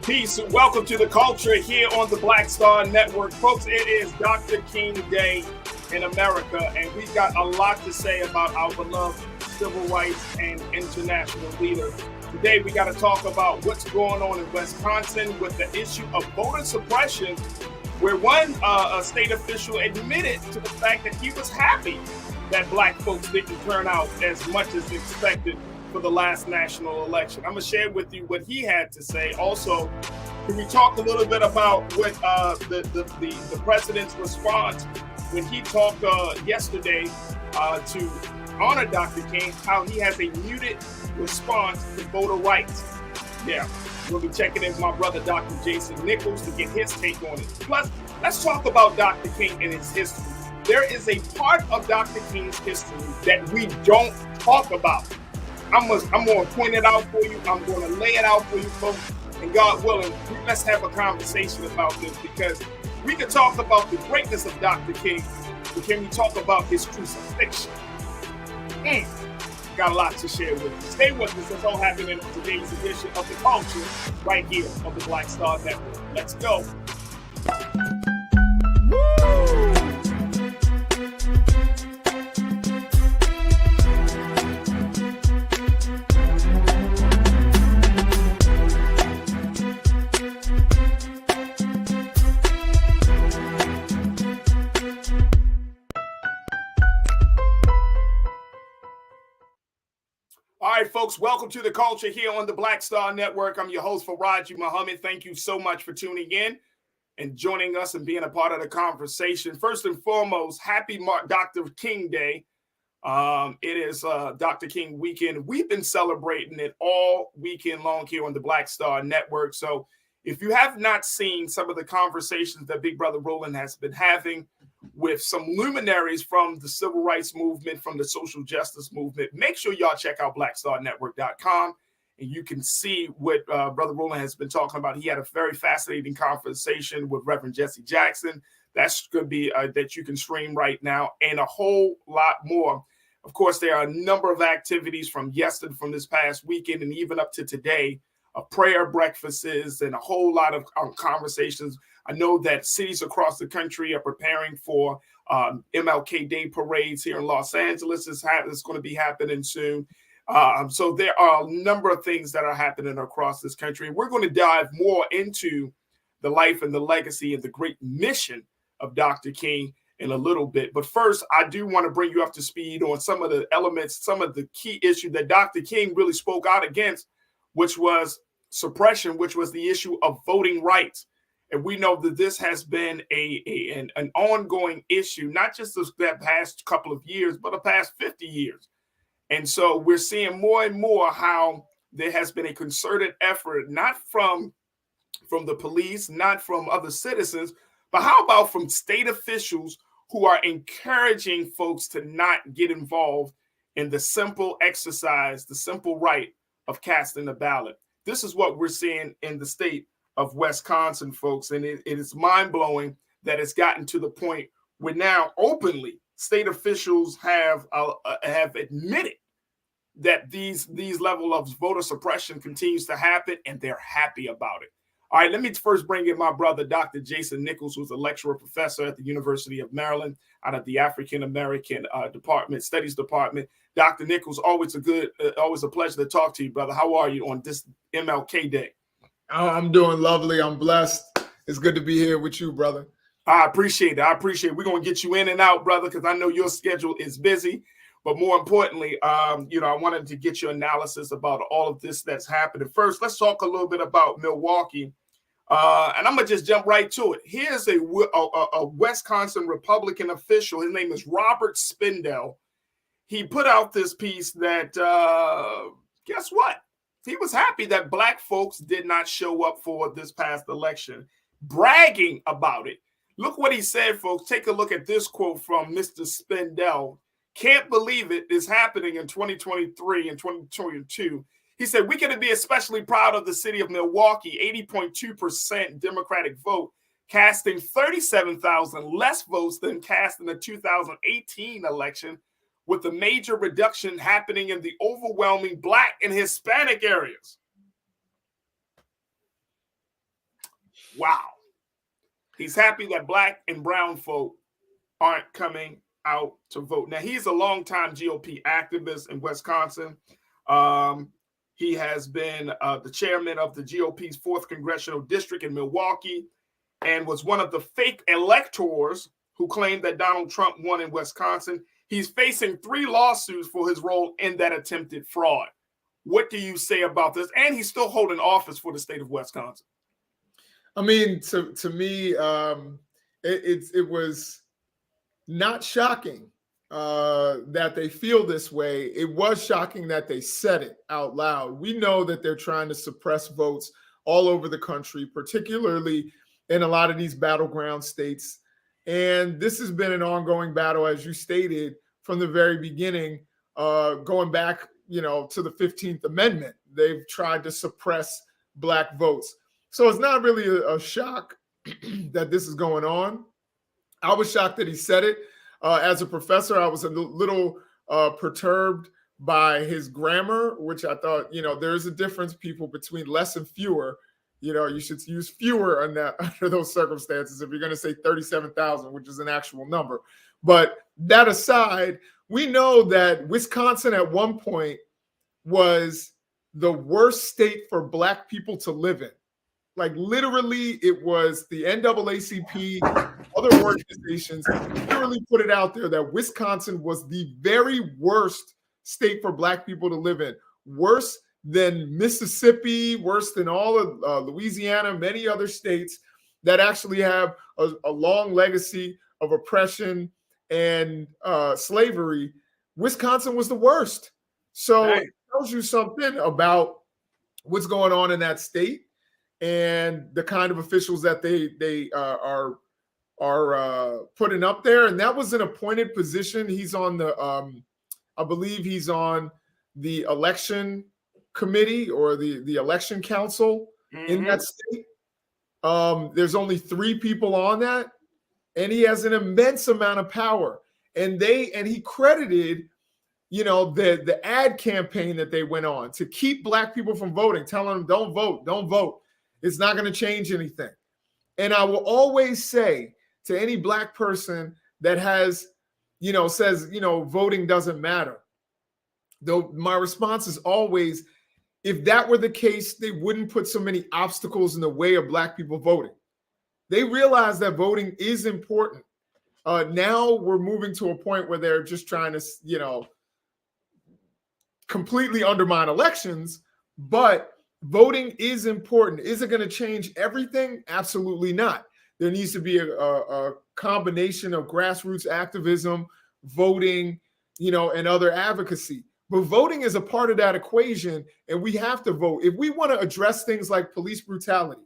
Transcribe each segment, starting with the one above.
Peace and welcome to the culture here on the Black Star Network. Folks, it is Dr. King Day in America, and we've got a lot to say about our beloved civil rights and international leader. Today, we got to talk about what's going on in Wisconsin with the issue of voter suppression, where one state official admitted to the fact that he was happy that black folks didn't turn out as much as expected for the last national election. I'm going to share with you what he had to say. Also, can we talk a little bit about what the president's response when he talked yesterday to honor Dr. King, how he has a muted response to voter rights. Yeah, we'll be checking in with my brother, Dr. Jason Nichols, to get his take on it. Plus, let's talk about Dr. King and his history. There is a part of Dr. King's history that we don't talk about. I'm going to point it out for you. I'm going to lay it out for you, folks. And God willing, let's have a conversation about this, because we can talk about the greatness of Dr. King, but can we talk about his crucifixion? Got a lot to share with you. Stay with us. It's all happening on today's edition of The Culture right here on the Black Star Network. Let's go. All right, folks, welcome to the culture here on the Black Star Network. I'm your host, Farajii. Thank you so much for tuning in and joining us and being a part of the conversation. First and foremost, happy Dr. King Day. It is Dr. King weekend. We've been celebrating it all weekend long here on the Black Star Network. So if you have not seen some of the conversations that Big Brother Roland has been having with some luminaries from the civil rights movement, from the social justice movement, make sure y'all check out blackstarnetwork.com, and you can see what Brother Roland has been talking about. He had a very fascinating conversation with Reverend Jesse Jackson. That's going to be that you can stream right now, and a whole lot more. Of course, there are a number of activities from this past weekend and even up to today, prayer breakfasts and a whole lot of conversations. I know that cities across the country are preparing for MLK Day parades here in Los Angeles. It's going to be happening soon. So there are a number of things that are happening across this country. And we're going to dive more into the life and the legacy and the great mission of Dr. King in a little bit. But first, I do want to bring you up to speed on some of the elements, some of the key issues that Dr. King really spoke out against, which was suppression, which was the issue of voting rights. And we know that this has been an ongoing issue, not just that past couple of years, but the past 50 years. And so we're seeing more and more how there has been a concerted effort, not from the police, not from other citizens, but how about from state officials who are encouraging folks to not get involved in the simple exercise, the simple right of casting a ballot. This is what we're seeing in the state of Wisconsin, folks. And it is mind-blowing that it's gotten to the point where now openly state officials have admitted that these level of voter suppression continues to happen, and they're happy about it. All right, let me first bring in my brother, Dr. Jason Nichols, who's a lecturer professor at the University of Maryland out of the African American Studies Department. Dr. Nichols, always a pleasure to talk to you, brother. How are you on this MLK Day? I'm doing lovely. I'm blessed. It's good to be here with you, brother. I appreciate it. We're going to get you in and out, brother, because I know your schedule is busy. But more importantly, I wanted to get your analysis about all of this that's happening. First, let's talk a little bit about Milwaukee. And I'm going to just jump right to it. Here's a Wisconsin Republican official. His name is Robert Spindell. He put out this piece that, guess what? He was happy that black folks did not show up for this past election, bragging about it. Look what he said, folks. Take a look at this quote from Mr. Spindell. Can't believe it is happening in 2023 and 2022. He said, we can be especially proud of the city of Milwaukee, 80.2% Democratic vote, casting 37,000 less votes than cast in the 2018 election, with a major reduction happening in the overwhelming Black and Hispanic areas. Wow. He's happy that black and brown folk aren't coming out to vote. Now, he's a longtime GOP activist in Wisconsin. He has been the chairman of the GOP's 4th Congressional District in Milwaukee and was one of the fake electors who claimed that Donald Trump won in Wisconsin. He's facing 3 lawsuits for his role in that attempted fraud. What do you say about this? And he's still holding office for the state of Wisconsin. I mean, to me, it was not shocking that they feel this way. It was shocking that they said it out loud. We know that they're trying to suppress votes all over the country, particularly in a lot of these battleground states. And this has been an ongoing battle, as you stated, from the very beginning, going back, to the 15th Amendment. They've tried to suppress black votes. So it's not really a shock that this is going on. I was shocked that he said it. As a professor, I was a little perturbed by his grammar, which I thought, there's a difference, people, between less and fewer. You should use fewer under those circumstances if you're going to say 37,000, which is an actual number. But that aside, we know that Wisconsin at one point was the worst state for black people to live in. Like, literally, it was the NAACP, other organizations literally put it out there that Wisconsin was the very worst state for black people to live in. Worse than Mississippi, worse than all of Louisiana, many other states that actually have a long legacy of oppression and slavery. Wisconsin was the worst. So it tells you something about what's going on in that state and the kind of officials that they are putting up there. And that was an appointed position. He's on the, I believe he's on the election committee or the election council in that state. There's only 3 people on that, and he has an immense amount of power. And he credited, the ad campaign that they went on to keep black people from voting, telling them, don't vote. It's not going to change anything. And I will always say to any black person that has, says, voting doesn't matter. Though my response is always, if that were the case, they wouldn't put so many obstacles in the way of black people voting. They realize that voting is important. Now we're moving to a point where they're just trying to, completely undermine elections, but voting is important. Is it going to change everything? Absolutely not. There needs to be a combination of grassroots activism, voting, and other advocacy. But voting is a part of that equation, and we have to vote. If we want to address things like police brutality,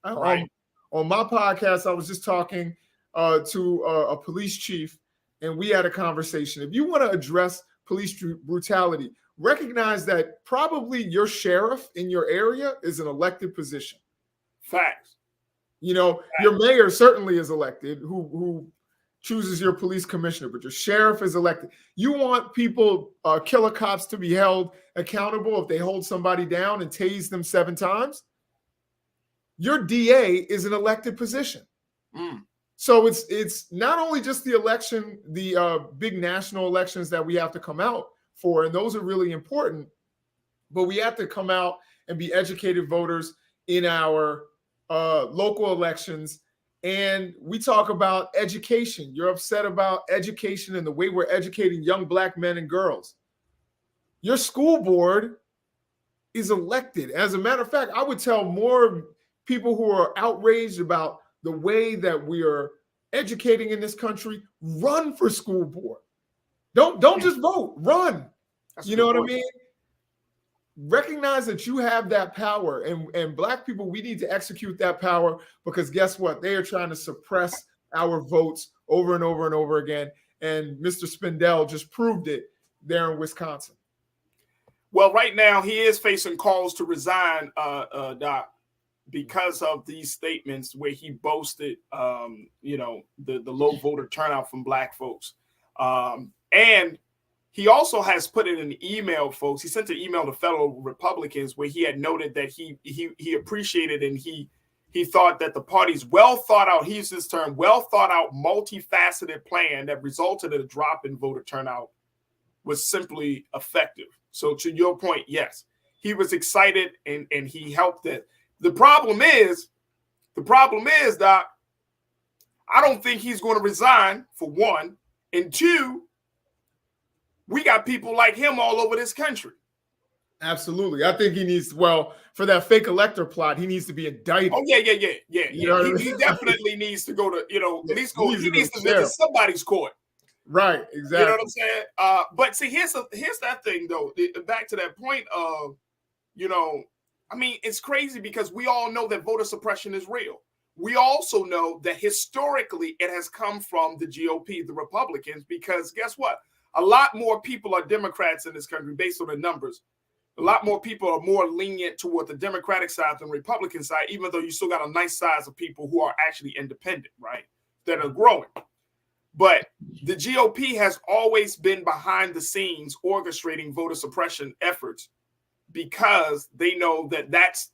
on my podcast, I was just talking to a police chief, and we had a conversation. If you want to address police brutality, recognize that probably your sheriff in your area is an elected position. Facts. Your mayor certainly is elected, who chooses your police commissioner, but your sheriff is elected. You want people, killer cops, to be held accountable if they hold somebody down and tase them 7 times? Your DA is an elected position. So it's not only just the election, the big national elections that we have to come out for, and those are really important, but we have to come out and be educated voters in our local elections. And we talk about education. You're upset about education and the way we're educating young black men and girls. Your school board is elected. As a matter of fact, I would tell more people who are outraged about the way that we are educating in this country, run for school board. Don't just vote, run. You know what I mean? Recognize that you have that power, and black people, we need to execute that power, because guess what? They are trying to suppress our votes over and over and over again. And Mr. Spindell just proved it there in Wisconsin. Well, right now he is facing calls to resign, Doc, because of these statements where he boasted, the low voter turnout from black folks. And he also has put in an email, folks. He sent an email to fellow Republicans where he had noted that he appreciated and he He thought that the party's well thought out, he used this term, well thought out, multifaceted plan that resulted in a drop in voter turnout was simply effective. So to your point, yes, he was excited and he helped it. The problem is, Doc, I don't think he's going to resign, for one. And two, we got people like him all over this country. Absolutely. I think he needs, well, for that fake elector plot, he needs to be indicted. Oh, yeah. He definitely needs to go to, at least go, he needs to visit somebody's court. Right, exactly. You know what I'm saying? But see, here's that thing, though. Back to that point of, I mean, it's crazy because we all know that voter suppression is real. We also know that historically it has come from the GOP, the Republicans, because guess what? A lot more people are Democrats in this country based on the numbers. A lot more people are more lenient toward the Democratic side than the Republican side, even though you still got a nice size of people who are actually independent, right? That are growing. But the GOP has always been behind the scenes orchestrating voter suppression efforts because they know that that's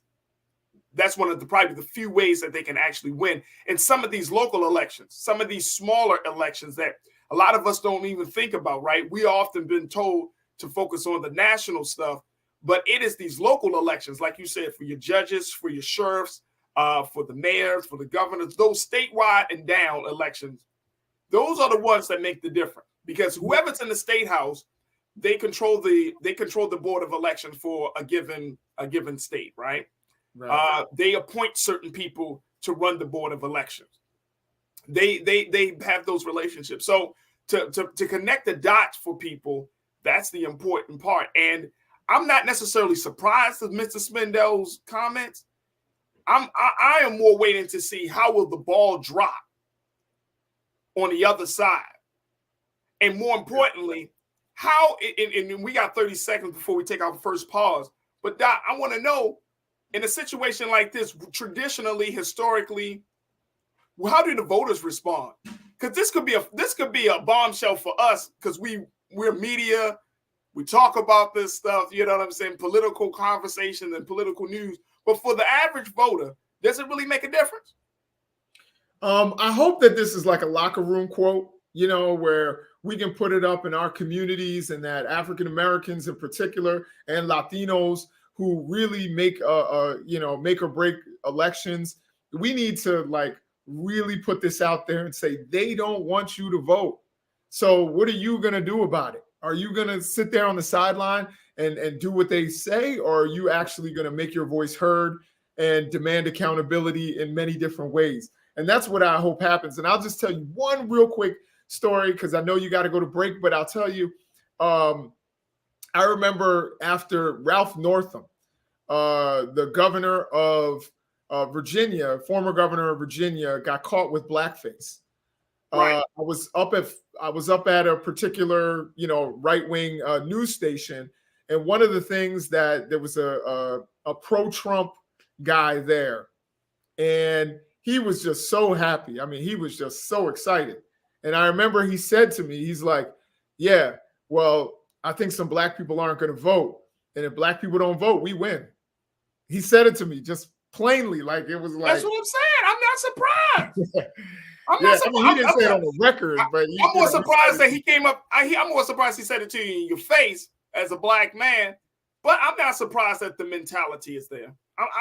one of the probably the few ways that they can actually win. And some of these local elections, some of these smaller elections that a lot of us don't even think about, right? We often been told to focus on the national stuff, but it is these local elections, like you said, for your judges, for your sheriffs, for the mayors, for the governors, those statewide and down elections. Those are the ones that make the difference, because whoever's in the state house, they control the board of elections for a given state, right? Right. They appoint certain people to run the board of elections. They have those relationships. So to connect the dots for people, that's the important part. And I'm not necessarily surprised with Mr. Spindell's comments. I am more waiting to see how will the ball drop on the other side, and more importantly, how. And we got 30 seconds before we take our first pause. But Doc, I want to know, in a situation like this, traditionally, historically, how do the voters respond? Because this could be a bombshell for us, because we're media, we talk about this stuff, you know what I'm saying, political conversations and political news. But for the average voter, does it really make a difference? I hope that this is like a locker room quote, where we can put it up in our communities, and that African Americans in particular and Latinos who really make or break elections, we need to really put this out there and say they don't want you to vote. So what are you going to do about it? Are you going to sit there on the sideline and do what they say, or are you actually going to make your voice heard and demand accountability in many different ways? And that's what I hope happens. And I'll just tell you one real quick story, because I know you got to go to break, but I'll tell you, I remember after Ralph Northam, the governor of Virginia, former governor of Virginia, got caught with blackface. Right. I was up at a particular, right-wing news station, and one of the things that there was a pro-Trump guy there, and he was just so happy. I mean, he was just so excited. And I remember he said to me, he's like, "Yeah, well, I think some black people aren't going to vote, and if black people don't vote, we win." He said it to me just plainly, like it was like. That's what I'm saying. I'm not surprised. I'm not surprised. He didn't say it on the record, but I'm more surprised that he came up. I'm more surprised he said it to you in your face as a black man. But I'm not surprised that the mentality is there.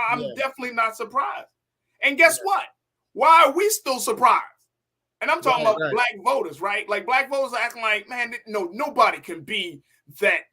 I'm definitely not surprised. And guess what? Why are we still surprised? And I'm talking about black voters, right? Like black voters are acting like, man, no, nobody can be that's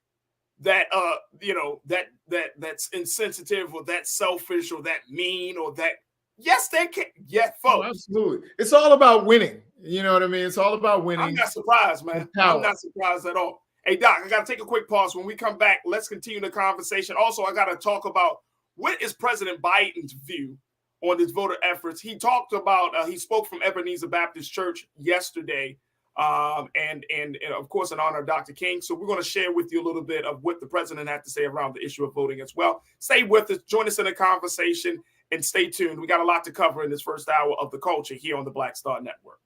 insensitive or that selfish or that mean or that. Yes, they can. Yeah, folks. Oh, absolutely. It's all about winning. You know what I mean? It's all about winning. I'm not surprised, man. I'm not surprised at all. Hey, Doc, I got to take a quick pause. When we come back, let's continue the conversation. Also, I got to talk about what is President Biden's view on this voter efforts. He talked about, he spoke from Ebenezer Baptist Church yesterday, and of course, in honor of Dr. King. So we're going to share with you a little bit of what the president had to say around the issue of voting as well. Stay with us. Join us in the conversation. And stay tuned. We got a lot to cover in this first hour of The Culture here on the Black Star Network.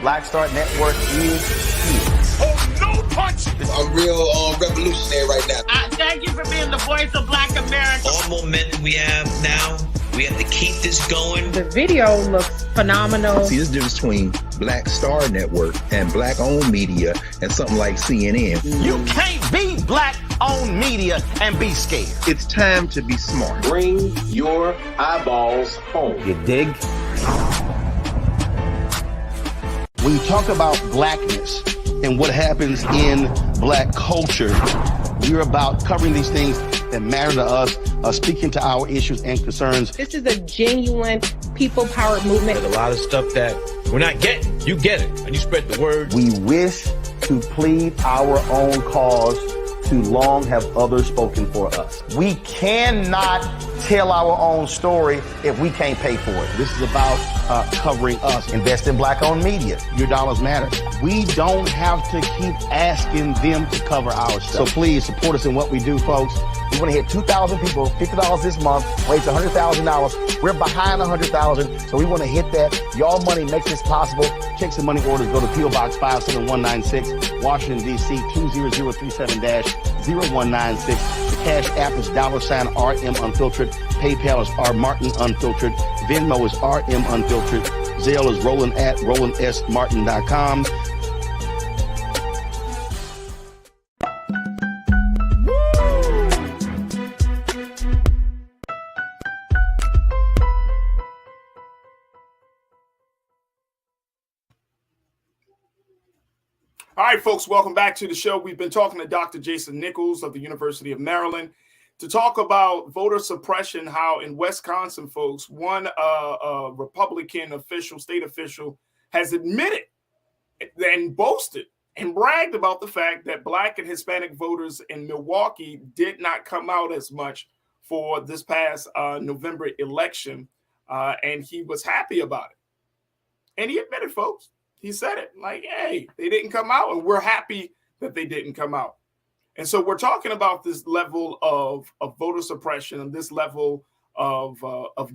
Black Star Network is here. Oh, no punches! I'm real revolutionary right now. Thank you for being the voice of Black America. All momentum we have now, we have to keep this going. The video looks phenomenal. See, there's a difference between Black Star Network and Black-owned media and something like CNN. You can't be Black-owned media and be scared. It's time to be smart. Bring your eyeballs home. You dig? When you talk about blackness and what happens in Black culture, we're about covering these things that matter to us, speaking to our issues and concerns. This is a genuine people-powered movement. There's a lot of stuff that we're not getting. You get it, and you spread the word. We wish to plead our own cause. Too long have others spoken for us. We cannot tell our own story if we can't pay for it. This is about covering us. Invest in Black-owned media. Your dollars matter. We don't have to keep asking them to cover our stuff. So please support us in what we do, folks. We want to hit 2,000 people, $50 this month, raise $100,000. We're behind 100,000, so we want to hit that. Y'all money makes this possible. Checks and money orders go to P.O. Box 57196, Washington, D.C. 20037-0196. The Cash App is $RM Unfiltered. PayPal is R Martin Unfiltered. Venmo is RM Unfiltered. Zelle is Roland at RolandSMartin.com. All right, folks, welcome back to the show. We've been talking to Dr. Jason Nichols of the University of Maryland to talk about voter suppression, how in Wisconsin, folks, one Republican official, state official, has admitted and boasted and bragged about the fact that Black and Hispanic voters in Milwaukee did not come out as much for this past November election, and he was happy about it. And he admitted, folks, he said it like, hey, they didn't come out, and we're happy that they didn't come out. And so we're talking about this level of voter suppression and this level of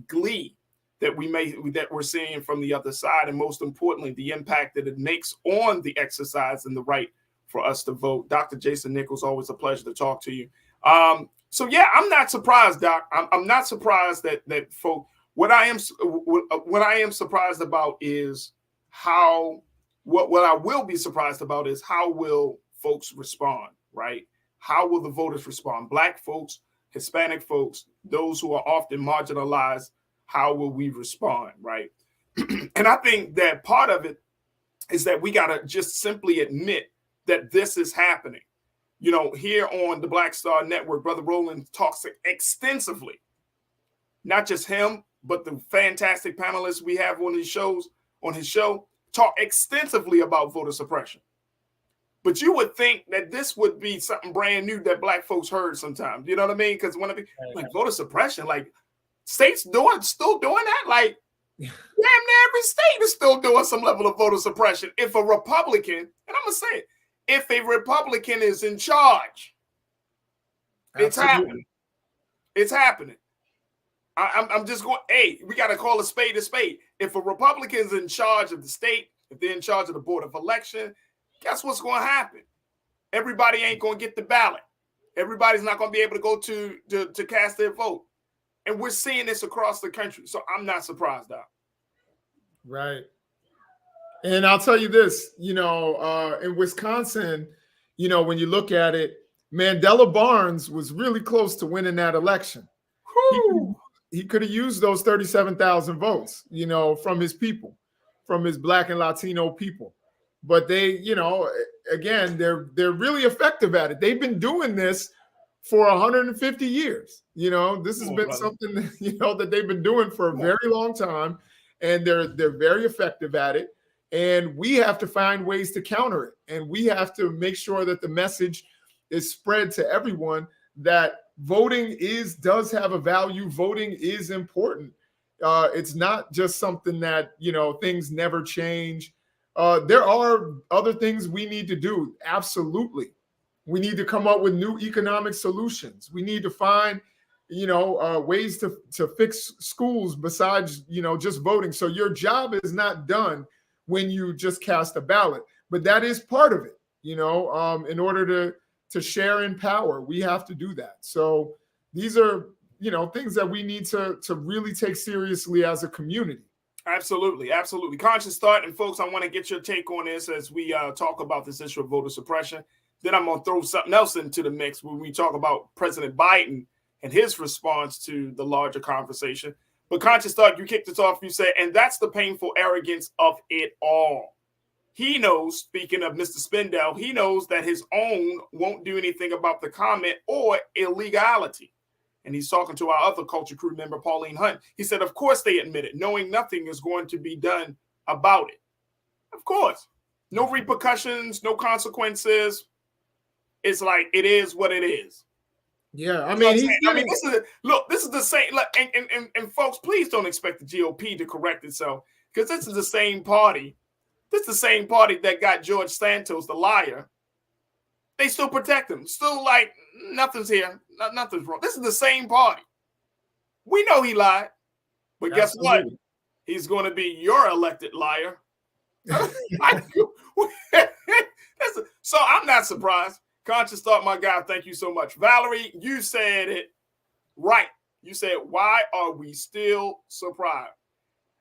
glee that we're seeing from the other side, and most importantly, the impact that it makes on the exercise and the right for us to vote. Dr. Jason Nichols, always a pleasure to talk to you. So yeah, I'm not surprised, Doc. I'm not surprised that folk. What I am surprised about is how. What I will be surprised about is how will folks respond, right? How will the voters respond? Black folks, Hispanic folks, those who are often marginalized, how will we respond, right? And I think that part of it is that we got to just simply admit that this is happening. You know, here on the Black Star Network, Brother Roland talks extensively, not just him, but the fantastic panelists we have on his show, talk extensively about voter suppression. But you would think that this would be something brand new that Black folks heard sometimes. You know what I mean? Because when I be like voter suppression, like states still doing that, like damn near every state is still doing some level of voter suppression. If a Republican, and I'm gonna say it, if a Republican is in charge, it's happening. It's happening. I'm just going, hey, we got to call a spade a spade. If a Republican's in charge of the state, if they're in charge of the Board of Election, guess what's going to happen? Everybody ain't going to get the ballot. Everybody's not going to be able to go to cast their vote. And we're seeing this across the country. So I'm not surprised, Doc. Right. And I'll tell you this, in Wisconsin, when you look at it, Mandela Barnes was really close to winning that election. He could have used those 37,000 votes, from his people, from his Black and Latino people. But they, again, they're really effective at it. They've been doing this for 150 years. This has been something, that they've been doing for a very long time, and they're very effective at it. And we have to find ways to counter it. And we have to make sure that the message is spread to everyone that voting does have a value. Voting is important. It's not just something that, things never change. There are other things we need to do. Absolutely. We need to come up with new economic solutions. We need to find, ways to fix schools besides, just voting. So your job is not done when you just cast a ballot. But that is part of it, in order to share in power, we have to do that. So these are, things that we need to really take seriously as a community. Absolutely. Absolutely. Conscious thought. And folks, I want to get your take on this as we talk about this issue of voter suppression. Then I'm going to throw something else into the mix when we talk about President Biden and his response to the larger conversation. But conscious thought, you kicked us off. You said, and that's the painful arrogance of it all. He knows, speaking of Mr. Spindell, he knows that his own won't do anything about the comment or illegality. And he's talking to our other culture crew member, Pauline Hunt. He said, of course they admit it, knowing nothing is going to be done about it. Of course. No repercussions, no consequences. It's like, it is what it is. Yeah, I This is the same. And folks, please don't expect the GOP to correct itself, because this is the same party. This is the same party that got George Santos, the liar. They still protect him. Still like, nothing's here. Nothing's wrong. This is the same party. We know he lied. But guess what? He's going to be your elected liar. So I'm not surprised. Conscious thought, my guy, thank you so much. Valerie, you said it right. You said, why are we still surprised?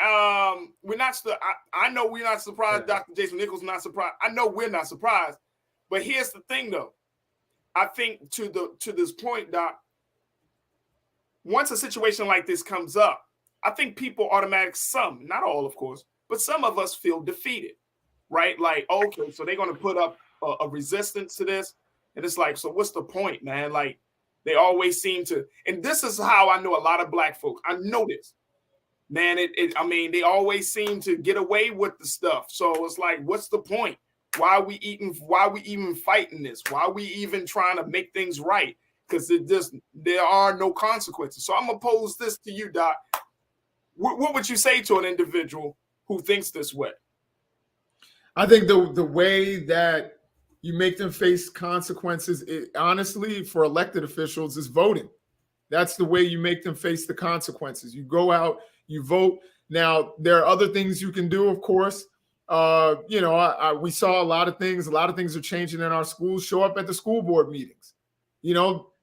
We're not still. I know we're not surprised. Dr. Jason Nichols is not surprised. I know we're not surprised. But here's the thing, though. I think to this point, Doc, once a situation like this comes up, I think people some, not all, of course, but some of us feel defeated, right? Like, okay, so they're going to put up a resistance to this. And it's like, so what's the point, man? Like, they always seem to, and this is how I know a lot of Black folks. I know this, man. They always seem to get away with the stuff. So it's like, what's the point? Why are we even fighting this? Why are we even trying to make things right? Because there are no consequences. So I'm gonna pose this to you, Doc. What would you say to an individual who thinks this way? I think the way that you make them face consequences, honestly, for elected officials, is voting. That's the way you make them face the consequences. You go out, you vote. Now, there are other things you can do, of course. We saw a lot of things. A lot of things are changing in our schools. Show up at the school board meetings.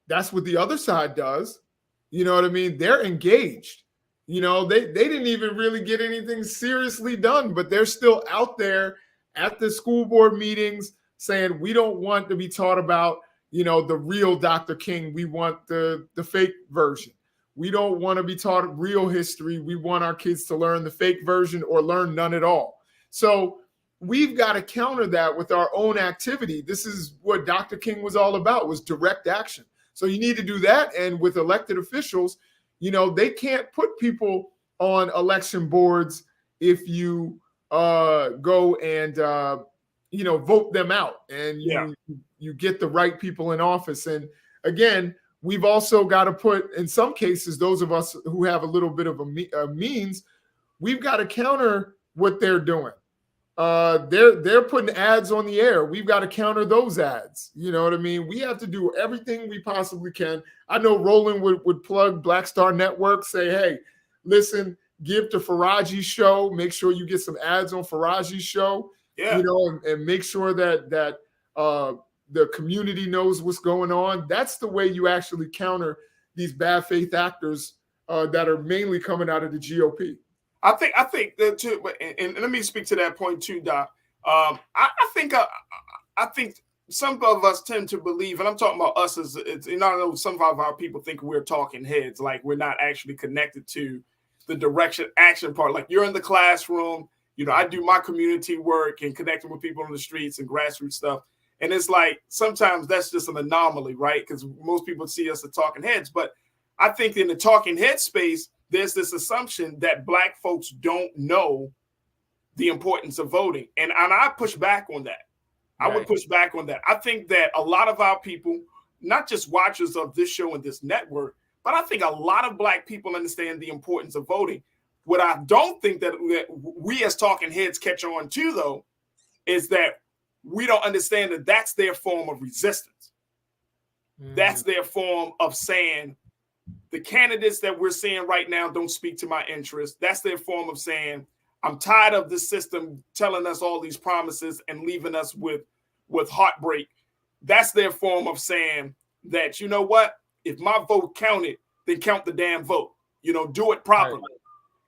That's what the other side does. You know what I mean? They're engaged. They didn't even really get anything seriously done, but they're still out there at the school board meetings saying, we don't want to be taught about, the real Dr. King. We want the fake version. We don't want to be taught real history. We want our kids to learn the fake version or learn none at all. So we've got to counter that with our own activity. This is what Dr. King was all about, was direct action. So you need to do that. And with elected officials, they can't put people on election boards if you go and, vote them out and you get the right people in office. And again, we've also got to put, in some cases, those of us who have a little bit of a means, we've got to counter what they're doing. They're putting ads on the air. We've got to counter those ads. You know what I mean? We have to do everything we possibly can. I know Roland would plug Black Star Network, say, hey, listen, give to Farajii's show. Make sure you get some ads on Farajii's show. Yeah. And make sure that the community knows what's going on. That's the way you actually counter these bad faith actors that are mainly coming out of the GOP. I think that too, and let me speak to that point too, Doc. I think some of us tend to believe, and I'm talking about us as I know some of our people think we're talking heads, like we're not actually connected to the direction action part. Like you're in the classroom, I do my community work and connecting with people on the streets and grassroots stuff. And it's like, sometimes that's just an anomaly, right? Because most people see us as talking heads. But I think in the talking head space, there's this assumption that Black folks don't know the importance of voting. And I push back on that. Right. I would push back on that. I think that a lot of our people, not just watchers of this show and this network, but I think a lot of Black people understand the importance of voting. What I don't think that we as talking heads catch on to, though, is that we don't understand that that's their form of resistance. That's their form of saying, the candidates that we're seeing right now don't speak to my interests. That's their form of saying, I'm tired of this system telling us all these promises and leaving us with heartbreak. That's their form of saying that, you know what? If my vote counted, then count the damn vote. Do it properly.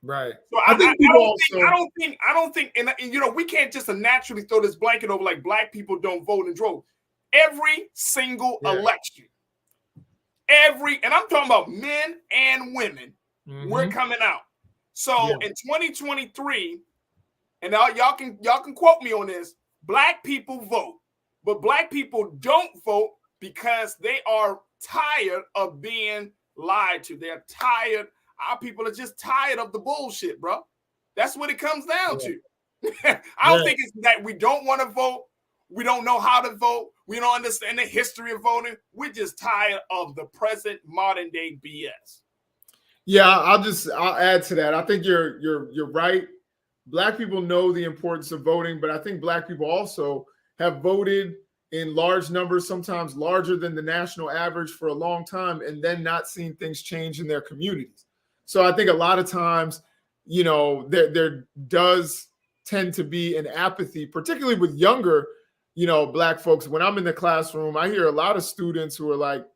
Right. So I don't think, and we can't just naturally throw this blanket over like black people don't vote in droves. Every single election, and I'm talking about men and women, we're coming out. So in 2023, and now y'all can quote me on this, black people vote, but black people don't vote because they are tired of being lied to. They're tired. Our people are just tired of the bullshit, bro. That's what it comes down to. I don't think it's that we don't want to vote. We don't know how to vote. We don't understand the history of voting. We're just tired of the present modern day BS. Yeah, I'll add to that. I think you're right. Black people know the importance of voting, but I think black people also have voted in large numbers, sometimes larger than the national average for a long time, and then not seen things change in their communities. So I think a lot of times, there does tend to be an apathy, particularly with younger, black folks. When I'm in the classroom, I hear a lot of students who are like,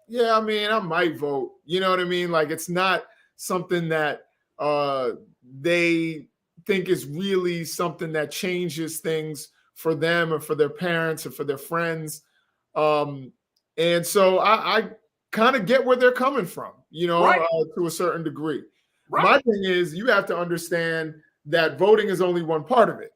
yeah, I mean, I might vote. You know what I mean? Like, it's not something that they think is really something that changes things for them or for their parents or for their friends. And so I kind of get where they're coming from, to a certain degree. Right. My thing is, you have to understand that voting is only one part of it,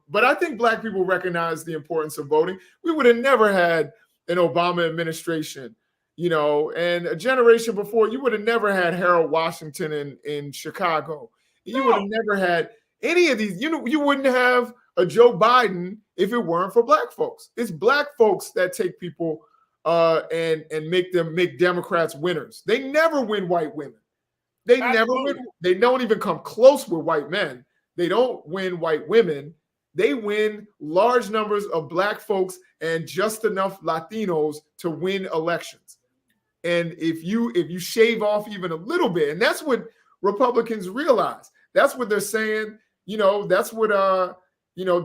but I think black people recognize the importance of voting. We would have never had an Obama administration, and a generation before, you would have never had Harold Washington in Chicago. You would have never had any of these. You wouldn't have a Joe Biden if it weren't for black folks. It's black folks that take people and make Democrats winners. They never win white women. They never win. They don't even come close with white men. They don't win white women. They win large numbers of black folks and just enough Latinos to win elections. And if you shave off even a little bit, and that's what Republicans realize. That's what they're saying. That's what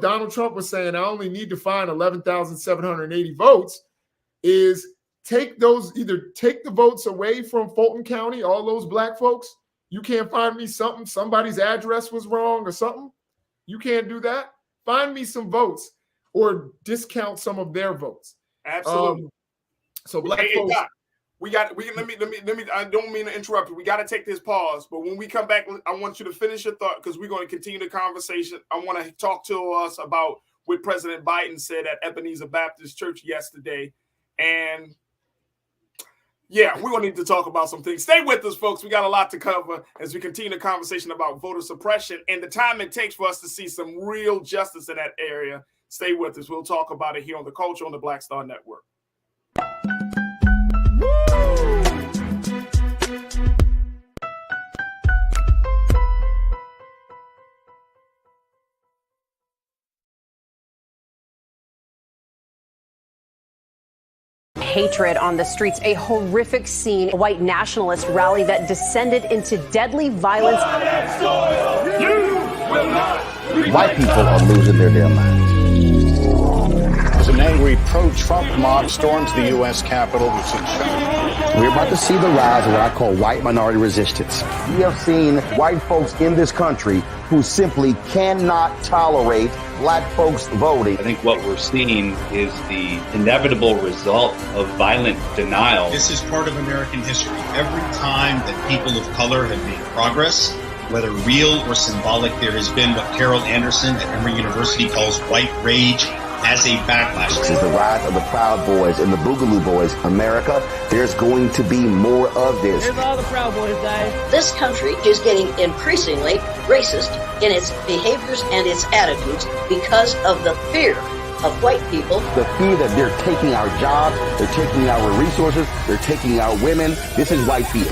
Donald Trump was saying. I only need to find 11,780 votes. Is take the votes away from Fulton County, all those black folks. You can't find me somebody's address was wrong or something. You can't do that. Find me some votes or discount some of their votes. Absolutely. So black folks. Let me, I don't mean to interrupt you. We got to take this pause, but when we come back, I want you to finish your thought because we're going to continue the conversation. I want to talk to us about what President Biden said at Ebenezer Baptist Church yesterday. And yeah, we're going to need to talk about some things. Stay with us, folks. We got a lot to cover as we continue the conversation about voter suppression and the time it takes for us to see some real justice in that area. Stay with us. We'll talk about it here on The Culture on the Black Star Network. Hatred on the streets, a horrific scene, a white nationalist rally that descended into deadly violence. White people are losing their damn minds. As an angry pro-Trump mob storms the U.S. Capitol, we're about to see the rise of what I call white minority resistance. We have seen white folks in this country who simply cannot tolerate black folks voting. I think what we're seeing is the inevitable result of violent denial. This is part of American history. Every time that people of color have made progress, whether real or symbolic, there has been what Carol Anderson at Emory University calls white rage as a backlash. This is the rise of the Proud Boys and the Boogaloo Boys. America, there's going to be more of this. Here's all the Proud Boys, guys. This country is getting increasingly racist in its behaviors and its attitudes because of the fear of white people. The fear that they're taking our jobs, they're taking our resources, they're taking our women. This is white fear.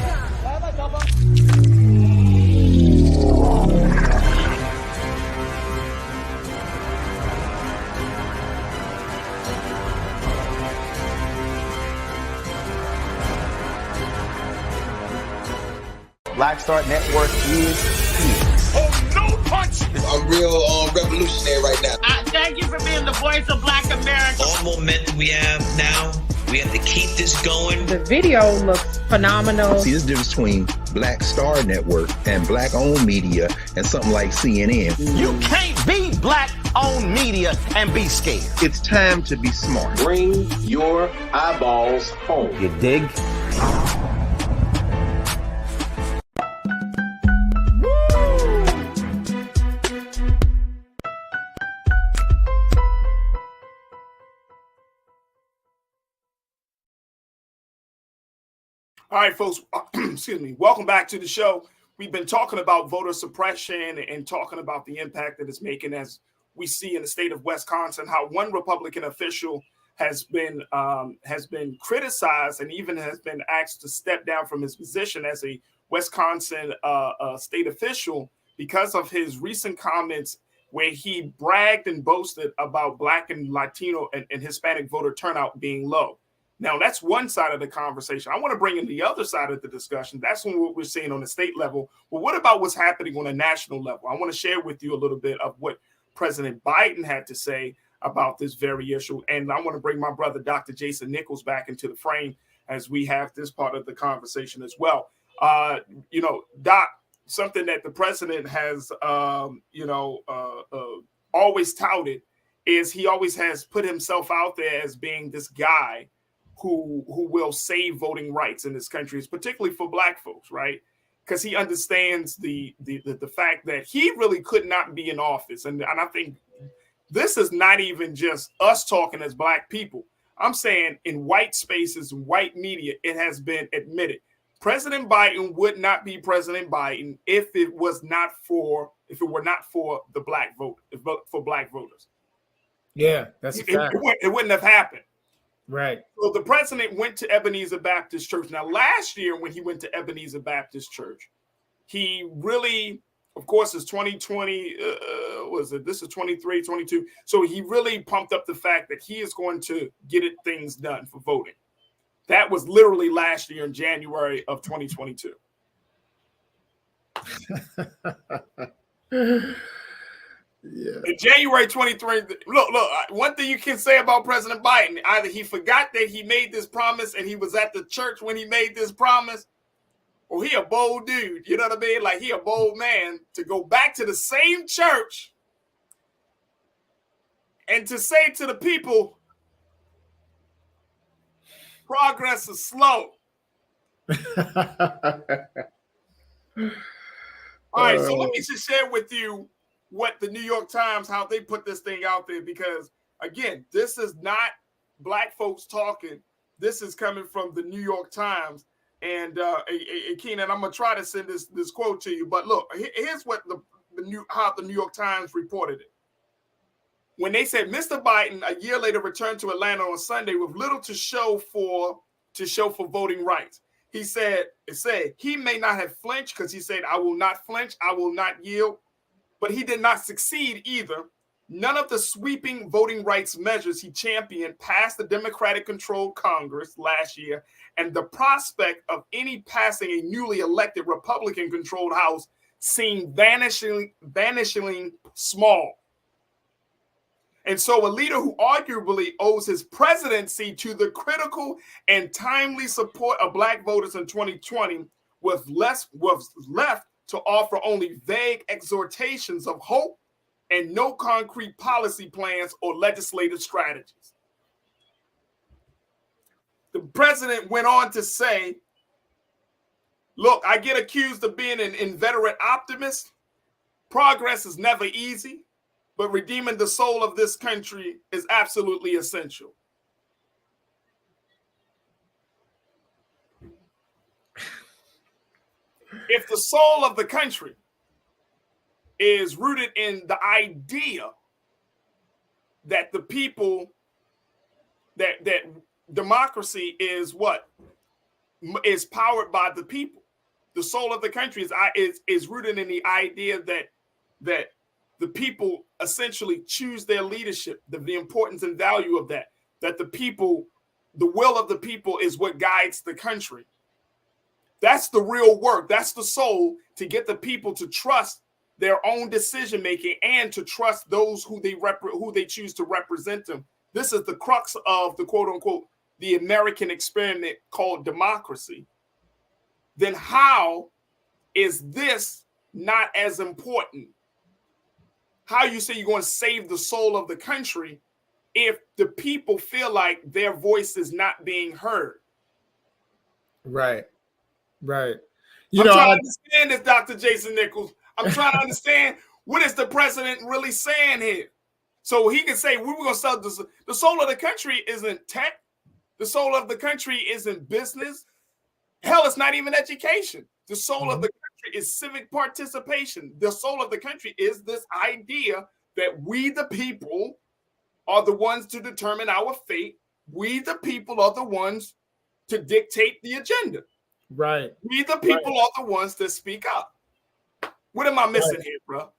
Black Star Network is peace. Oh, no! I'm real revolutionary right now. Thank you for being the voice of Black America. All momentum we have now, we have to keep this going. The video looks phenomenal. See, there's a difference between Black Star Network and Black-owned media and something like CNN. You can't be Black-owned media and be scared. It's time to be smart. Bring your eyeballs home. You dig? All right, folks, excuse me. Welcome back to the show. We've been talking about voter suppression and talking about the impact that it's making, as we see in the state of Wisconsin, how one Republican official has been criticized and even has been asked to step down from his position as a Wisconsin state official because of his recent comments where he bragged and boasted about Black and Latino and Hispanic voter turnout being low. Now, that's one side of the conversation. I want to bring in the other side of the discussion. That's what we're seeing on the state level. Well, what about what's happening on a national level? I want to share with you a little bit of what President Biden had to say about this very issue. And I want to bring my brother, Dr. Jason Nichols, back into the frame as we have this part of the conversation as well. Doc, something that the president has, always touted is he always has put himself out there as being this guy who will save voting rights in this country, is particularly for Black folks, right? Because he understands the fact that he really could not be in office. And I think this is not even just us talking as Black people. I'm saying in white spaces, white media, it has been admitted. President Biden would not be President Biden if it were not for the Black vote, for Black voters. Yeah, that's a fact. It wouldn't have happened. Right. So the president went to Ebenezer Baptist Church. Now, last year when he went to Ebenezer Baptist Church, he really, of course, it's 2020, this is 23, 22. So he really pumped up the fact that he is going to get things done for voting. That was literally last year in January of 2022. Yeah. In January 23, look, one thing you can say about President Biden, either he forgot that he made this promise and he was at the church when he made this promise, or he a bold dude, you know what I mean? Like, he a bold man to go back to the same church and to say to the people, progress is slow. All right, so let me just share with you what the New York Times, how they put this thing out there, because again, this is not Black folks talking. This is coming from the New York Times. And Keenan, I'm gonna try to send this quote to you. But look, here's what how the New York Times reported it. When they said Mr. Biden a year later returned to Atlanta on Sunday with little to show for voting rights. It said he may not have flinched because he said, "I will not flinch, I will not yield." But he did not succeed either. None of the sweeping voting rights measures he championed passed the Democratic-controlled Congress last year, and the prospect of any passing a newly elected Republican-controlled House seemed vanishingly small. And so a leader who arguably owes his presidency to the critical and timely support of Black voters in 2020 was left to offer only vague exhortations of hope and no concrete policy plans or legislative strategies. The president went on to say, look, I get accused of being an inveterate optimist. Progress is never easy, but redeeming the soul of this country is absolutely essential. If the soul of the country is rooted in the idea that the people, that democracy is what? Is powered by the people. The soul of the country is rooted in the idea that the people essentially choose their leadership, the importance and value of that the people, the will of the people is what guides the country. That's the real work. That's the soul, to get the people to trust their own decision making and to trust those who they choose to represent them. This is the crux of the quote unquote the American experiment called democracy. Then how is this not as important? How you say you're going to save the soul of the country if the people feel like their voice is not being heard? Right. I'm trying to understand this, Dr. Jason Nichols. I'm trying to understand what is the president really saying here. So he can say, we were going to sell this. The soul of the country isn't tech. The soul of the country isn't business. Hell, it's not even education. The soul of the country is civic participation. The soul of the country is this idea that we, the people, are the ones to determine our fate. We, the people, are the ones to dictate the agenda. Right. We, the people, are the ones that speak up. What am I missing here, bro?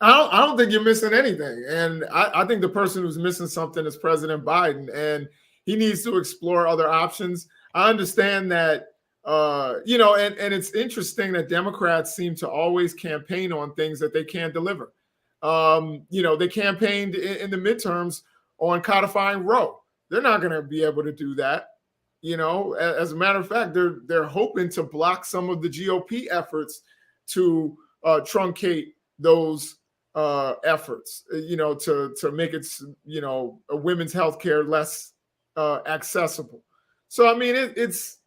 I don't think you're missing anything. And I think the person who's missing something is President Biden, and he needs to explore other options. I understand that, and it's interesting that Democrats seem to always campaign on things that they can't deliver. They campaigned in the midterms on codifying Roe. They're not going to be able to do that. As a matter of fact, they're hoping to block some of the GOP efforts to truncate those efforts, to make it, women's health care less accessible. So, I mean, it's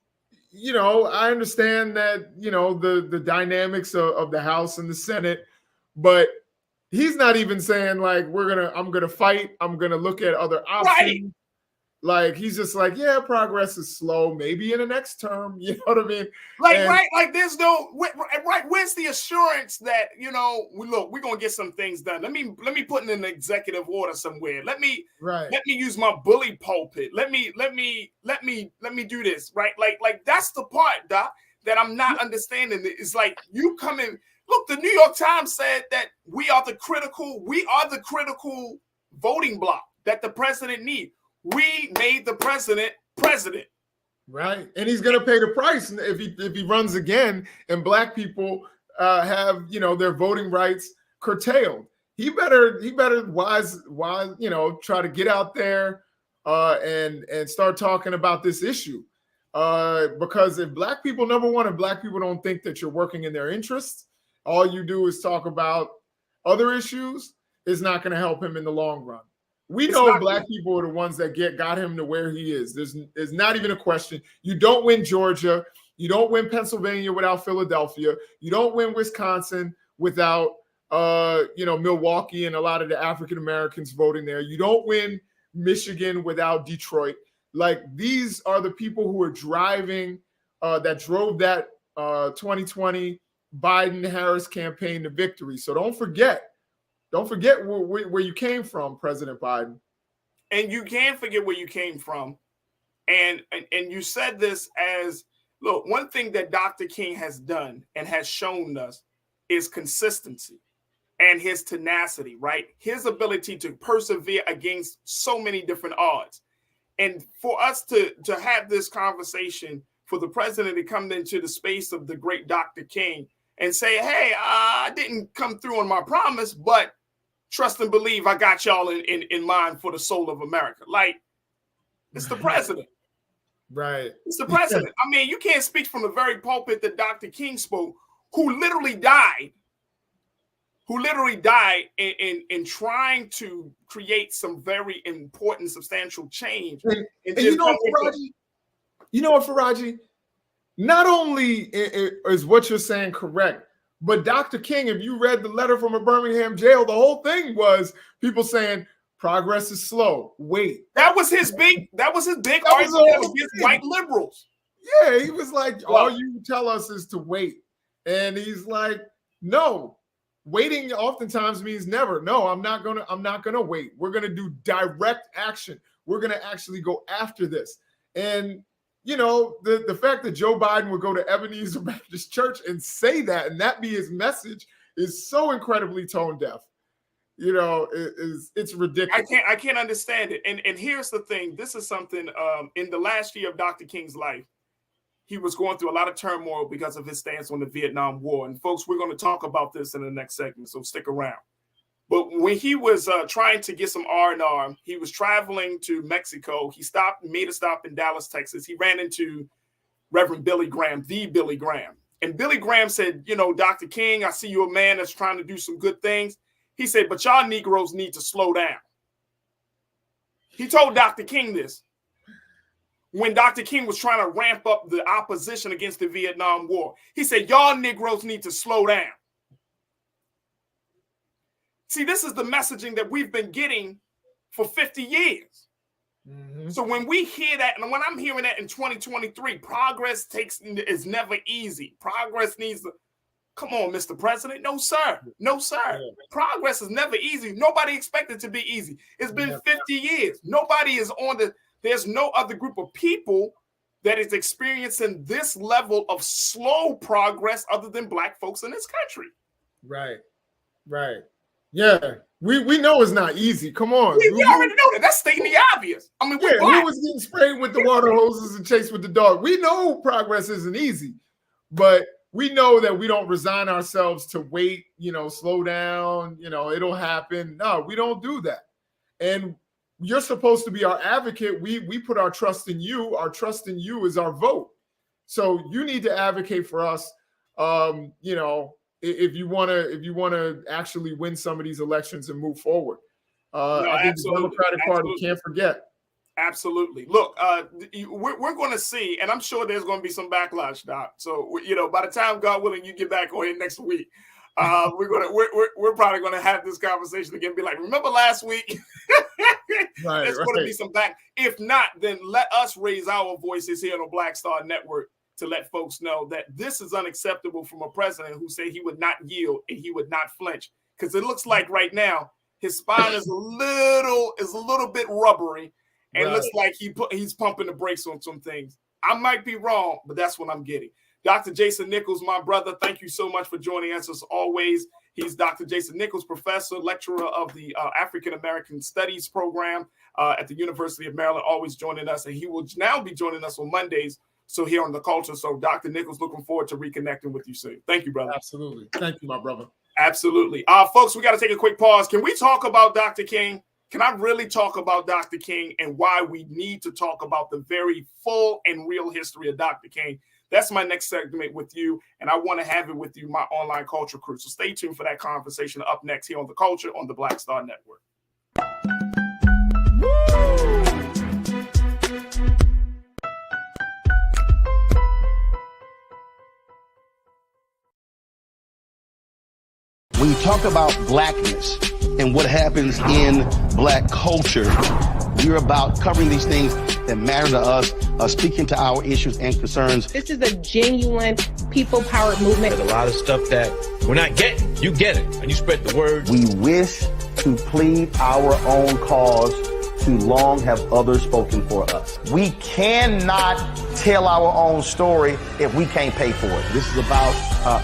I understand that, the dynamics of the House and the Senate, but he's not even saying like, I'm going to fight. I'm going to look at other options. Right. Like, he's just like, yeah, progress is slow. Maybe in the next term, you know what I mean? Like there's no, right. Where's the assurance that, we're going to get some things done. Let me put in an executive order somewhere. Let me use my bully pulpit. Let me do this. Right. Like that's the part, Doc, that I'm not understanding. It's like you come in. Look, the New York Times said that we are the critical voting bloc that the president needs. We made the president. Right. And he's going to pay the price if he runs again and black people have, their voting rights curtailed. He better try to get out there and start talking about this issue. Because if black people, number one, if black people don't think that you're working in their interests, all you do is talk about other issues, is not going to help him in the long run. We know black people are the ones that got him to where he is. There's not even a question. You don't win Georgia. You don't win Pennsylvania without Philadelphia. You don't win Wisconsin without, Milwaukee and a lot of the African Americans voting there. You don't win Michigan without Detroit. Like, these are the people who are driving, that drove that 2020 Biden-Harris campaign to victory. So don't forget where you came from, President Biden. And you can't forget where you came from. And you said this as, look, one thing that Dr. King has done and has shown us is consistency and his tenacity, right? His ability to persevere against so many different odds. And for us to have this conversation, for the president to come into the space of the great Dr. King and say, hey, I didn't come through on my promise, but trust and believe I got y'all in mind for the soul of America. Like, it's the president. Right. It's the president. I mean, you can't speak from the very pulpit that Dr. King spoke, who literally died in trying to create some very important, substantial change. And you know what, Farajii? Not only is what you're saying correct, but Dr. King, if you read the letter from a Birmingham jail, the whole thing was people saying progress is slow. Wait. That was his big argument against white liberals. Yeah, he was like, all you tell us is to wait. And he's like, no, waiting oftentimes means never. No, I'm not gonna wait. We're gonna do direct action. We're gonna actually go after this. And the fact that Joe Biden would go to Ebenezer Baptist Church and say that, and that be his message, is so incredibly tone deaf. It's ridiculous. I can't understand it. And here's the thing. This is something in the last year of Dr. King's life, he was going through a lot of turmoil because of his stance on the Vietnam War. And folks, we're going to talk about this in the next segment, so stick around. But when he was trying to get some R&R, he was traveling to Mexico. He made a stop in Dallas, Texas. He ran into Reverend Billy Graham, the Billy Graham. And Billy Graham said, you know, Dr. King, I see you're a man that's trying to do some good things. He said, but y'all Negroes need to slow down. He told Dr. King this when Dr. King was trying to ramp up the opposition against the Vietnam War. He said, y'all Negroes need to slow down. See, this is the messaging that we've been getting for 50 years. Mm-hmm. So when we hear that, and when I'm hearing that in 2023, progress is never easy. Progress needs to, come on, Mr. President. No, sir. No, sir. Yeah. Progress is never easy. Nobody expected it to be easy. It's been 50 years. Nobody is there's no other group of people that is experiencing this level of slow progress other than Black folks in this country. Right. Yeah, we know it's not easy. Come on. We already know that. That's stating the obvious. I mean, who was getting sprayed with the water hoses and chased with the dog? We know progress isn't easy, but we know that we don't resign ourselves to wait, slow down, it'll happen. No, we don't do that. And you're supposed to be our advocate. We put our trust in you. Our trust in you is our vote. So you need to advocate for us, if you want to actually win some of these elections and move forward. I think the Democratic Party can't forget. Absolutely. Look, we're going to see, and I'm sure there's going to be some backlash, Doc. So, by the time, God willing, you get back on here next week, we're probably going to have this conversation again. Be like, remember last week? There's going to be some back. If not, then let us raise our voices here on the Black Star Network to let folks know that this is unacceptable from a president who said he would not yield and he would not flinch. Because it looks like right now his spine is a little bit rubbery, and looks like he's pumping the brakes on some things. I might be wrong, but that's what I'm getting. Dr. Jason Nichols, my brother, thank you so much for joining us as always. He's Dr. Jason Nichols, professor, lecturer of the African American Studies program at the University of Maryland, always joining us, and he will now be joining us on Mondays. So here on The Culture. So Dr. Nichols, looking forward to reconnecting with you soon. Thank you, brother. Absolutely. Thank you, my brother. Absolutely. Folks, we got to take a quick pause. Can we talk about Dr. King? Can I really talk about Dr. King and why we need to talk about the very full and real history of Dr. King? That's my next segment with you, and I want to have it with you, my online culture crew. So stay tuned for that conversation up next here on The Culture on the Black Star Network. When you talk about blackness and what happens in Black culture, we're about covering these things that matter to us, speaking to our issues and concerns. This is a genuine people-powered movement. There's a lot of stuff that we're not getting. You get it, and you spread the word. We wish to plead our own cause. Too long have others spoken for us. We cannot tell our own story if we can't pay for it. This is about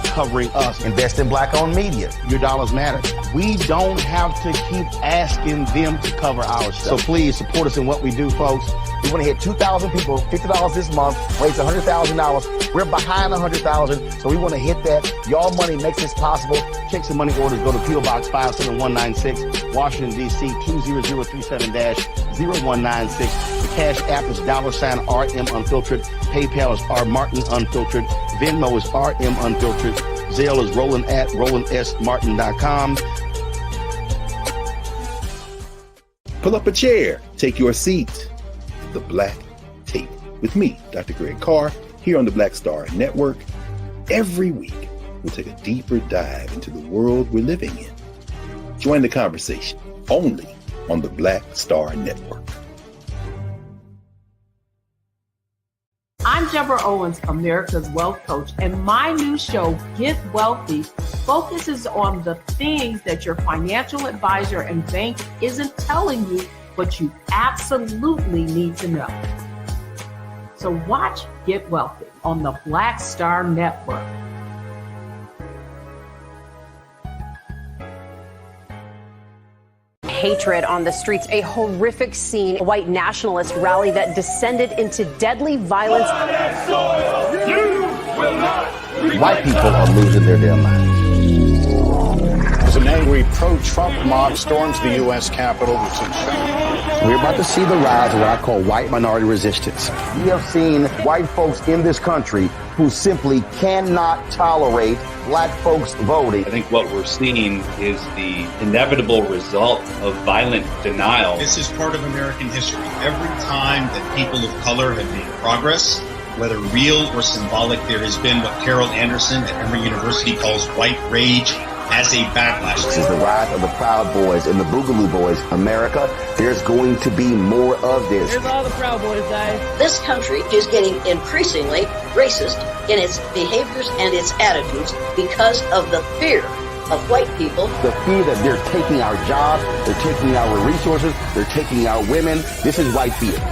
covering us. Invest in Black-owned media. Your dollars matter. We don't have to keep asking them to cover our stuff. So please support us in what we do, folks. We want to hit 2,000 people, $50 this month, raise $100,000. We're behind 100,000, so we want to hit that. Y'all money makes this possible. Check some money orders. Go to P.O. Box 57196, Washington, D.C. 20037-0196. The Cash App is $RM Unfiltered. PayPal is R Martin Unfiltered. Venmo is RM Unfiltered. Zelle is Roland at RolandSMartin.com. Pull up a chair. Take your seat. The Black Tape with me, Dr. Greg Carr, here on the Black Star Network. Every week, we'll take a deeper dive into the world we're living in. Join the conversation only on the Black Star Network. I'm Deborah Owens, America's Wealth Coach, and my new show, Get Wealthy, focuses on the things that your financial advisor and bank isn't telling you, but you absolutely need to know. So watch Get Wealthy on the Black Star Network. Hatred on the streets, a horrific scene, a white nationalist rally that descended into deadly violence. White people are losing their damn minds. As an angry pro-Trump mob storms the U.S. Capitol, we're about to see the rise of what I call white minority resistance. We have seen white folks in this country who simply cannot tolerate black folks voting. I think what we're seeing is the inevitable result of violent denial. This is part of American history. Every time that people of color have made progress, whether real or symbolic, there has been what Carol Anderson at Emory University calls white rage as a backlash. This is the rise of the Proud Boys and the Boogaloo Boys. America, there's going to be more of this. Here's all the Proud Boys, guys. This country is getting increasingly racist in its behaviors and its attitudes because of the fear of white people. The fear that they're taking our jobs, they're taking our resources, they're taking our women. This is white fear.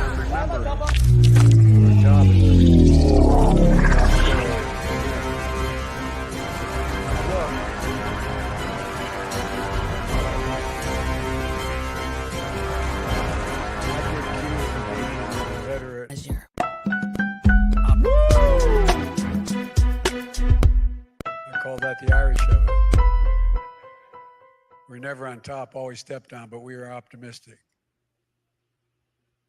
The Irish of it. We're never on top, always stepped on, but we are optimistic.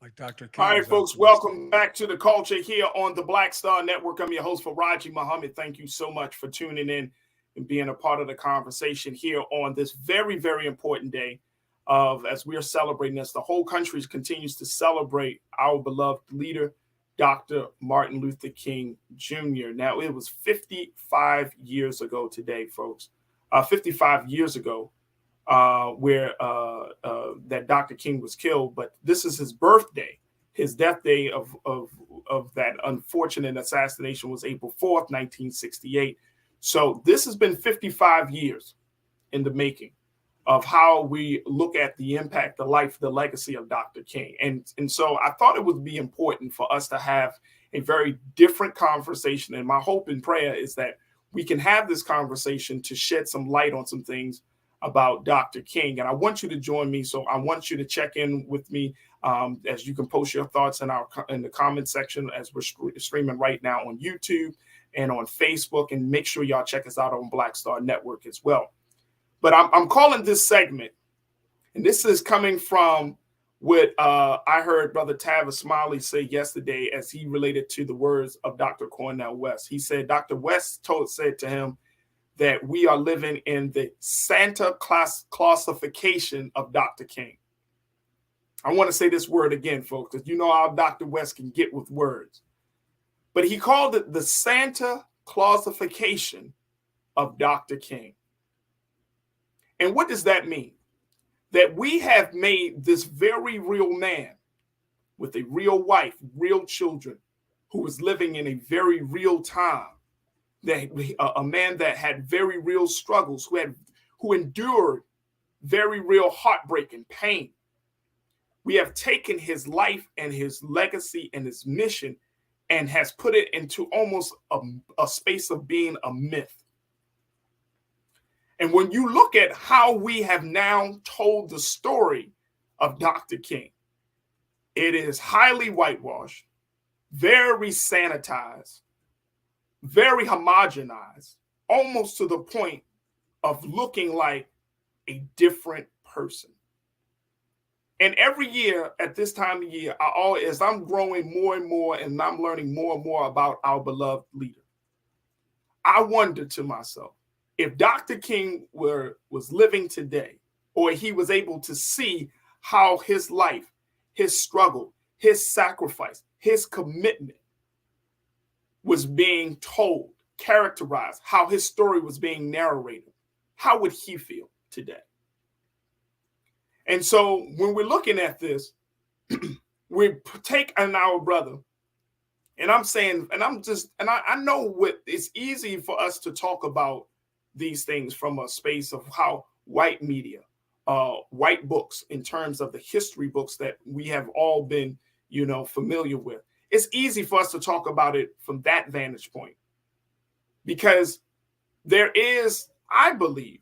Like Dr. King. All right, folks, welcome back to The Culture here on the Black Star Network. I'm your host, Farajii Muhammad. Thank you so much for tuning in and being a part of the conversation here on this very, very important day as we are celebrating this. The whole country continues to celebrate our beloved leader, Dr. Martin Luther King Jr. Now, it was 55 years ago today, folks, 55 years ago where that Dr. King was killed. But this is his birthday. His death day of that unfortunate assassination was April 4th, 1968. So this has been 55 years in the making of how we look at the impact, the life, the legacy of Dr. King. And so I thought it would be important for us to have a very different conversation. And my hope and prayer is that we can have this conversation to shed some light on some things about Dr. King. And I want you to join me. So I want you to check in with me as you can post your thoughts in the comment section as we're streaming right now on YouTube and on Facebook. And make sure y'all check us out on Black Star Network as well. But I'm calling this segment, and this is coming from what I heard Brother Tavis Smiley say yesterday as he related to the words of Dr. Cornel West. He said Dr. West said to him that we are living in the Santa classification of Dr. King. I want to say this word again, folks, because you know how Dr. West can get with words. But he called it the Santa classification of Dr. King. And what does that mean? That we have made this very real man with a real wife, real children, who was living in a very real time, that a man that had very real struggles, who endured very real heartbreak and pain. We have taken his life and his legacy and his mission and has put it into almost a space of being a myth. And when you look at how we have now told the story of Dr. King, it is highly whitewashed, very sanitized, very homogenized, almost to the point of looking like a different person. And every year at this time of year, as I'm growing more and more and I'm learning more and more about our beloved leader, I wonder to myself, if Dr. King was living today, or he was able to see how his life, his struggle, his sacrifice, his commitment was being told, characterized, how his story was being narrated, how would he feel today? And so when we're looking at this, we take our brother, and I'm saying, and I know what it's easy for us to talk about these things from a space of how white media, white books, in terms of the history books that we have all been, familiar with. It's easy for us to talk about it from that vantage point because there is, I believe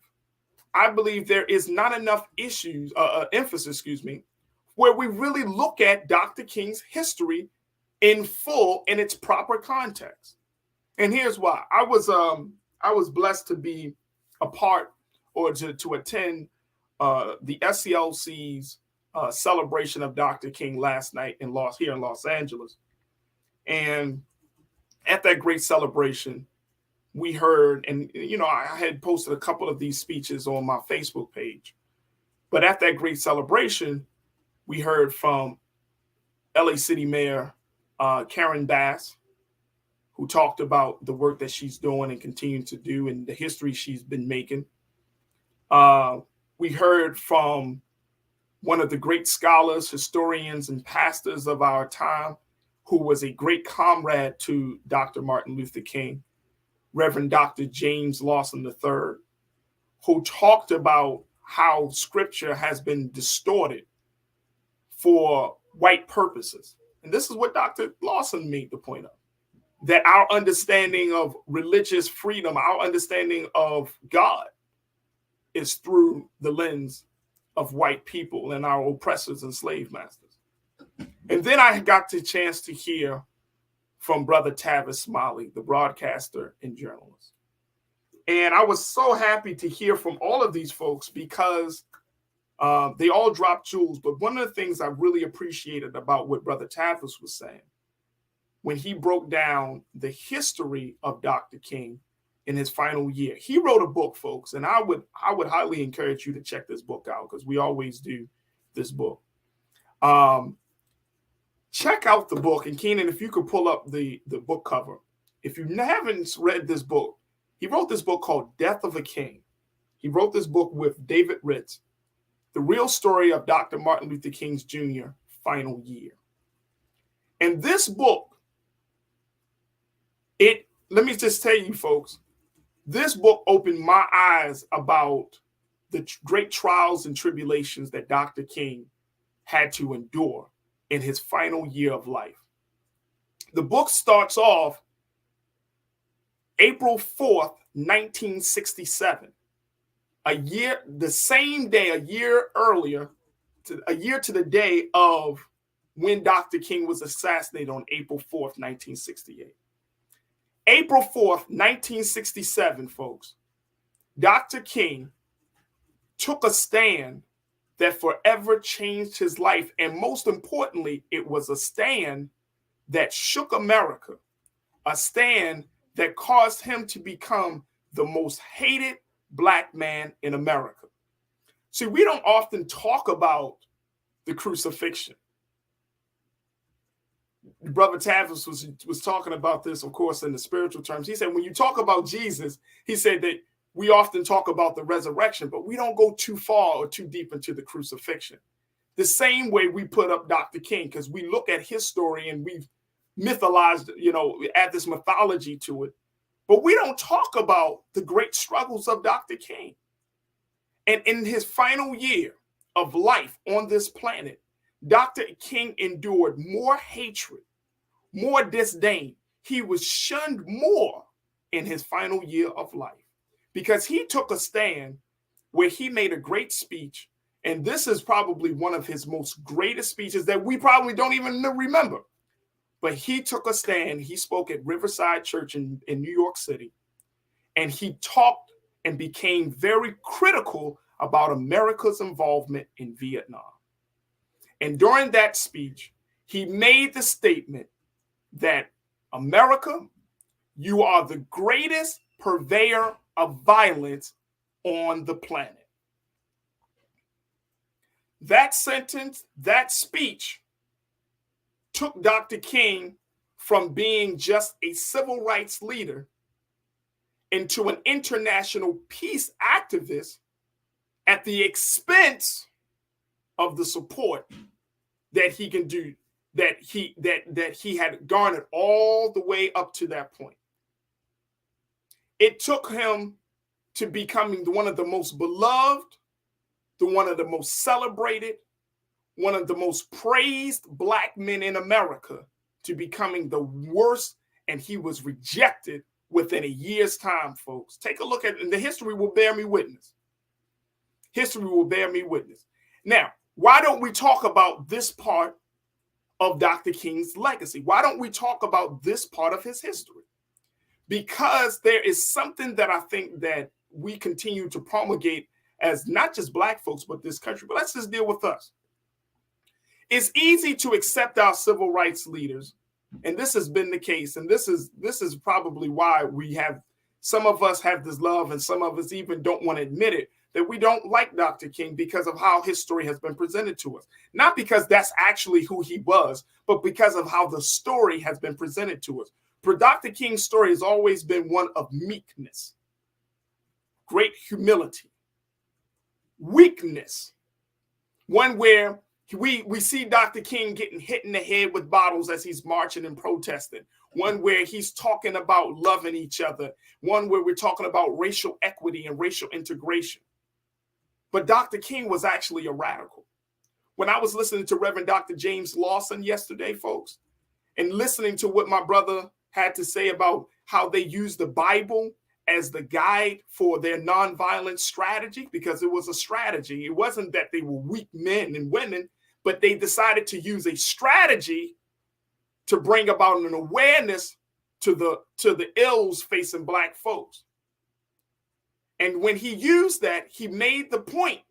there is not enough emphasis, where we really look at Dr. King's history in full in its proper context. And here's why. I was blessed to be a part or to attend the SCLC's celebration of Dr. King last night here in Los Angeles. And at that great celebration, we heard, and I had posted a couple of these speeches on my Facebook page, but at that great celebration, we heard from LA City Mayor Karen Bass, who talked about the work that she's doing and continuing to do and the history she's been making. We heard from one of the great scholars, historians, and pastors of our time, who was a great comrade to Dr. Martin Luther King, Reverend Dr. James Lawson III, who talked about how scripture has been distorted for white purposes. And this is what Dr. Lawson made the point of, that our understanding of religious freedom, our understanding of God, is through the lens of white people and our oppressors and slave masters. And then I got the chance to hear from Brother Tavis Smiley, the broadcaster and journalist. And I was so happy to hear from all of these folks because they all dropped jewels. But one of the things I really appreciated about what Brother Tavis was saying, when he broke down the history of Dr. King in his final year. He wrote a book, folks, and I would highly encourage you to check this book out because we always do this book. Check out the book, and Keenan, if you could pull up the book cover. If you haven't read this book, he wrote this book called Death of a King. He wrote this book with David Ritz, the real story of Dr. Martin Luther King's Jr. final year. And this book, let me just tell you, folks, this book opened my eyes about the great trials and tribulations that Dr. King had to endure in his final year of life. The book starts off April 4th, 1967. The same day, a year earlier, a year to the day of when Dr. King was assassinated on April 4th, 1968. April 4th, 1967, folks, Dr. King took a stand that forever changed his life. And most importantly, it was a stand that shook America, a stand that caused him to become the most hated Black man in America. See, we don't often talk about the crucifixion. Brother Tavis was talking about this, of course, in the spiritual terms. He said, when you talk about Jesus, he said that we often talk about the resurrection, but we don't go too far or too deep into the crucifixion. The same way we put up Dr. King, because we look at his story and we've mythologized, add this mythology to it. But we don't talk about the great struggles of Dr. King. And in his final year of life on this planet, Dr. King endured more hatred, more disdain. He was shunned more in his final year of life because he took a stand where he made a great speech. And this is probably one of his most greatest speeches that we probably don't even remember. But he took a stand. He spoke at Riverside Church in New York City. And he talked and became very critical about America's involvement in Vietnam. And during that speech, he made the statement that America, you are the greatest purveyor of violence on the planet. That sentence, that speech, took Dr. King from being just a civil rights leader into an international peace activist at the expense of the support that he can do, that he had garnered all the way up to that point. It took him to becoming one of the most beloved, one of the most celebrated, one of the most praised Black men in America to becoming the worst, and he was rejected within a year's time, folks. Take a look at it, and the history will bear me witness. History will bear me witness. Now, why don't we talk about this part of Dr. King's legacy? Why don't we talk about this part of his history? because there is something that I think that we continue to promulgate as not just Black folks, but this country. But let's just deal with us. It's easy to accept our civil rights leaders, and this has been the case, and this is probably why we have, some of us have this love, and some of us even don't want to admit it, that we don't like Dr. King because of how his story has been presented to us. Not because that's actually who he was, but because of how the story has been presented to us. For Dr. King's story has always been one of meekness, great humility, weakness, one where we see Dr. King getting hit in the head with bottles as he's marching and protesting, one where he's talking about loving each other, one where we're talking about racial equity and racial integration. But Dr. King was actually a radical. When I was listening to Reverend Dr. James Lawson yesterday, folks, and listening to what my brother had to say about how they use the Bible as the guide for their nonviolent strategy, because it was a strategy. It wasn't that they were weak men and women, but they decided to use a strategy to bring about an awareness to the ills facing Black folks. And when he used that, he made the point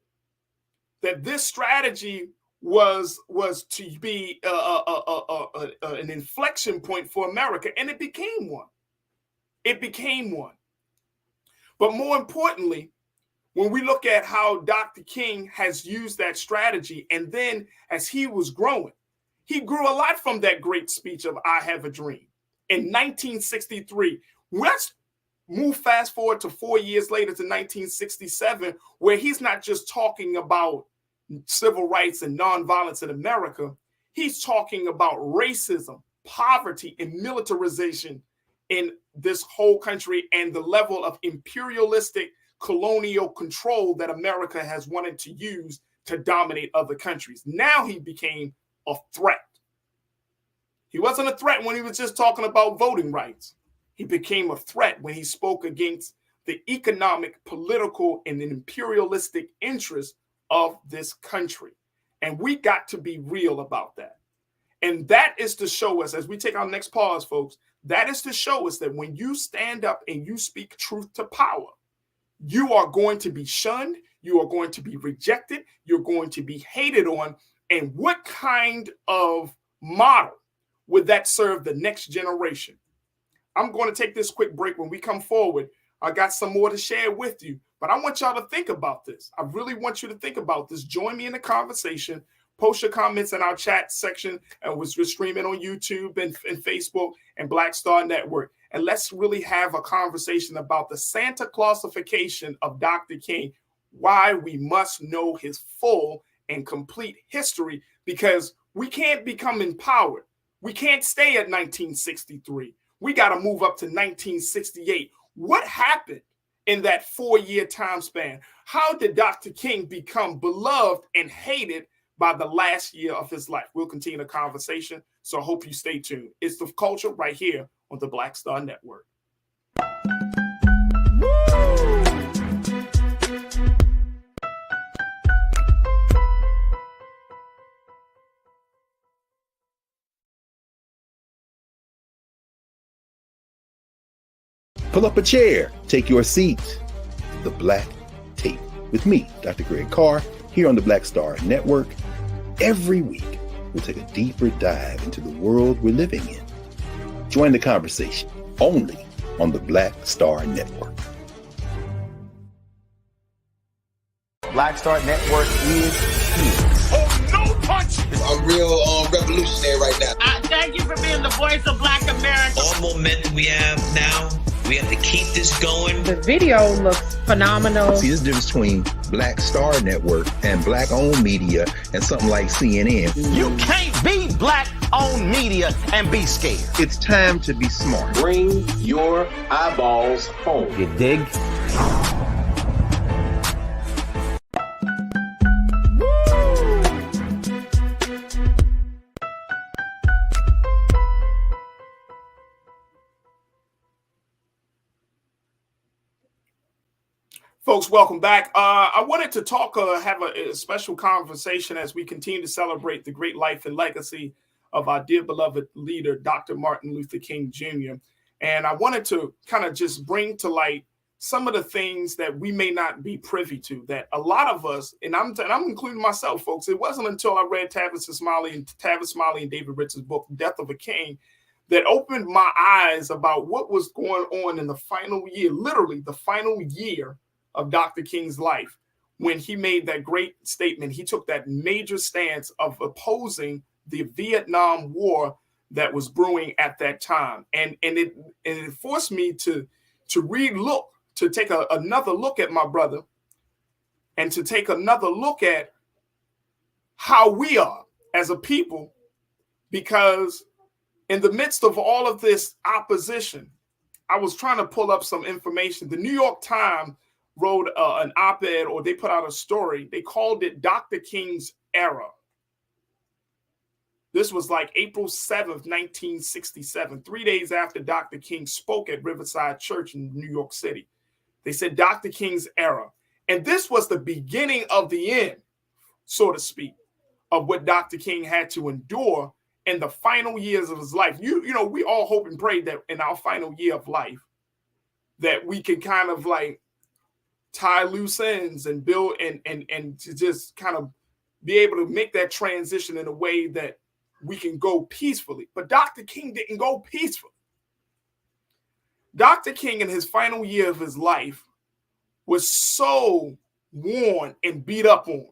that this strategy was to be an inflection point for America, and it became one. It became one. But more importantly, when we look at how Dr. King has used that strategy, and then as he was growing, he grew a lot from that great speech of I Have a Dream in 1963. Let's move fast forward to 4 years later to 1967, where he's not just talking about civil rights and nonviolence in America. He's talking about racism, poverty, and militarization in this whole country, and the level of imperialistic colonial control that America has wanted to use to dominate other countries. Now he became a threat. He wasn't a threat when he was just talking about voting rights. He became a threat when he spoke against the economic, political, and imperialistic interests of this country. And we got to be real about that. And that is to show us, as we take our next pause, folks, that is to show us that when you stand up and you speak truth to power, you are going to be shunned, you are going to be rejected, you're going to be hated on. And what kind of model would that serve the next generation? I'm going to take this quick break. When we come forward, I got some more to share with you, but I want y'all to think about this. I really want you to think about this. Join me in the conversation. Post your comments in our chat section, and we're streaming on YouTube and Facebook and Black Star Network. And let's really have a conversation about the Santa Clausification of Dr. King, why we must know his full and complete history, because we can't become empowered. We can't stay at 1963. We got to move up to 1968. What happened in that 4-year time span? How did Dr. King become beloved and hated by the last year of his life? We'll continue the conversation, so I hope you stay tuned. It's The Culture right here on the Black Star Network. Pull up a chair, take your seat. The Black Tape with me, Dr. Greg Carr, here on the Black Star Network. Every week, we'll take a deeper dive into the world we're living in. Join the conversation only on the Black Star Network. Black Star Network is here. Oh, no punch! I'm real revolutionary right now. Thank you for being the voice of Black America. All momentum we have now, we have to keep this going. The video looks phenomenal. See, there's a difference between Black Star Network and Black-owned media and something like CNN. You can't be Black-owned media and be scared. It's time to be smart. Bring your eyeballs home. You dig? Folks, welcome back. I wanted to have a special conversation as we continue to celebrate the great life and legacy of our dear beloved leader, Dr. Martin Luther King Jr. And I wanted to kind of just bring to light some of the things that we may not be privy to, that a lot of us, and I'm including myself, folks, it wasn't until I read Tavis Smiley and David Rich's book, Death of a King, that opened my eyes about what was going on in the final year, literally the final year of Dr. King's life, when he made that great statement. He took that major stance of opposing the Vietnam War that was brewing at that time. And it forced me to take another look at my brother, and to take another look at how we are as a people, because in the midst of all of this opposition, I was trying to pull up some information. The New York Times wrote an op-ed, or they put out a story. They called it Dr. King's Era. This was like April 7th, 1967, 3 days after Dr. King spoke at Riverside Church in New York City. They said Dr. King's Era. And this was the beginning of the end, so to speak, of what Dr. King had to endure in the final years of his life. You know, we all hope and pray that in our final year of life, that we can kind of like tie loose ends and build and to just kind of be able to make that transition in a way that we can go peacefully. But Dr. King didn't go peacefully. Dr. King, in his final year of his life, was so worn and beat up on.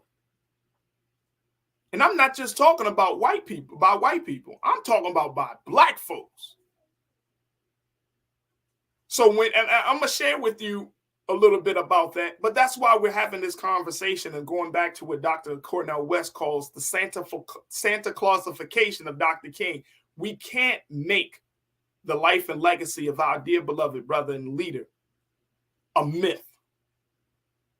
And I'm not just talking about white people, I'm talking about by black folks. So and I'm going to share with you a little bit about that, but that's why we're having this conversation and going back to what Dr. Cornel West calls the Santa Clausification of Dr. King. We can't make the life and legacy of our dear beloved brother and leader a myth.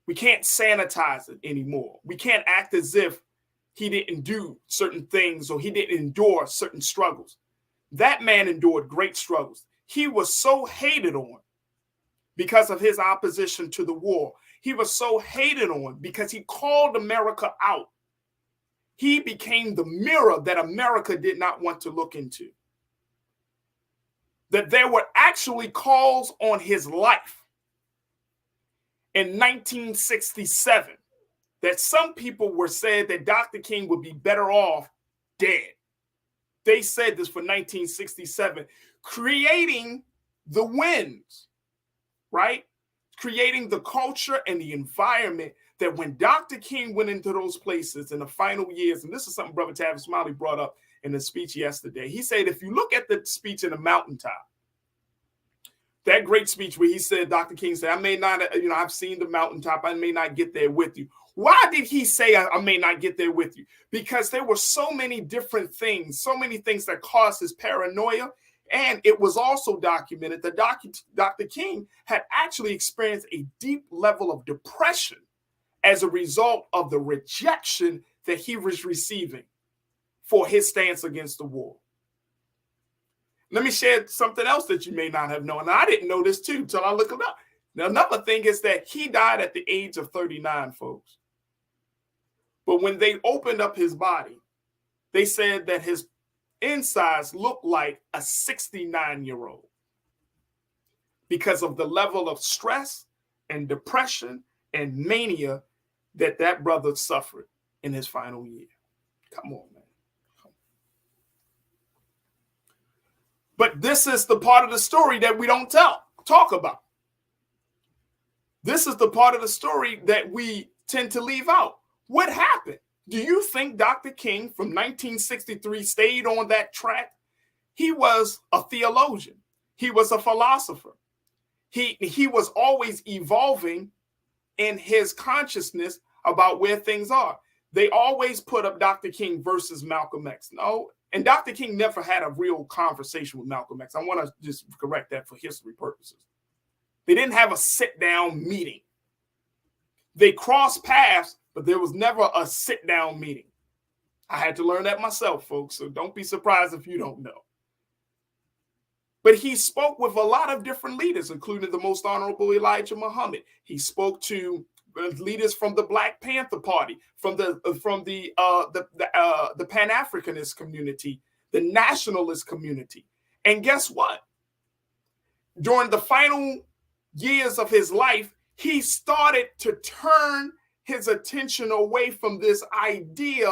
We can't sanitize it anymore. We can't act as if he didn't do certain things or he didn't endure certain struggles. That man endured great struggles. He was so hated on because of his opposition to the war. He was so hated on because he called America out. He became the mirror that America did not want to look into. That there were actually calls on his life in 1967 that some people were said that Dr. King would be better off dead. They said this for 1967, creating the winds, right? Creating the culture and the environment that when Dr. King went into those places in the final years, and this is something Brother Tavis Smiley brought up in the speech yesterday. He said, if you look at the speech in the mountaintop, that great speech where he said, Dr. King said, I may not, I've seen the mountaintop. I may not get there with you. Why did he say I may not get there with you? Because there were so many different things, so many things that caused his paranoia. And it was also documented that Dr. King had actually experienced a deep level of depression as a result of the rejection that he was receiving for his stance against the war. Let me share something else that you may not have known. And I didn't know this too until I looked it up. Now, another thing is that he died at the age of 39, folks. But when they opened up his body, they said that his insides looked like a 69-year-old because of the level of stress and depression and mania that brother suffered in his final year. Come on, man. But this is the part of the story that we don't talk about. This is the part of the story that we tend to leave out. What happened? Do you think Dr. King from 1963 stayed on that track? He was a theologian. He was a philosopher. He was always evolving in his consciousness about where things are. They always put up Dr. King versus Malcolm X. No, and Dr. King never had a real conversation with Malcolm X. I want to just correct that for history purposes. They didn't have a sit-down meeting. They crossed paths, but there was never a sit-down meeting. I had to learn that myself, folks, so don't be surprised if you don't know. But he spoke with a lot of different leaders, including the Most Honorable Elijah Muhammad. He spoke to leaders from the Black Panther Party, from the Pan-Africanist community, the nationalist community. And guess what? during the final years of his life, he started to turn his attention away from this idea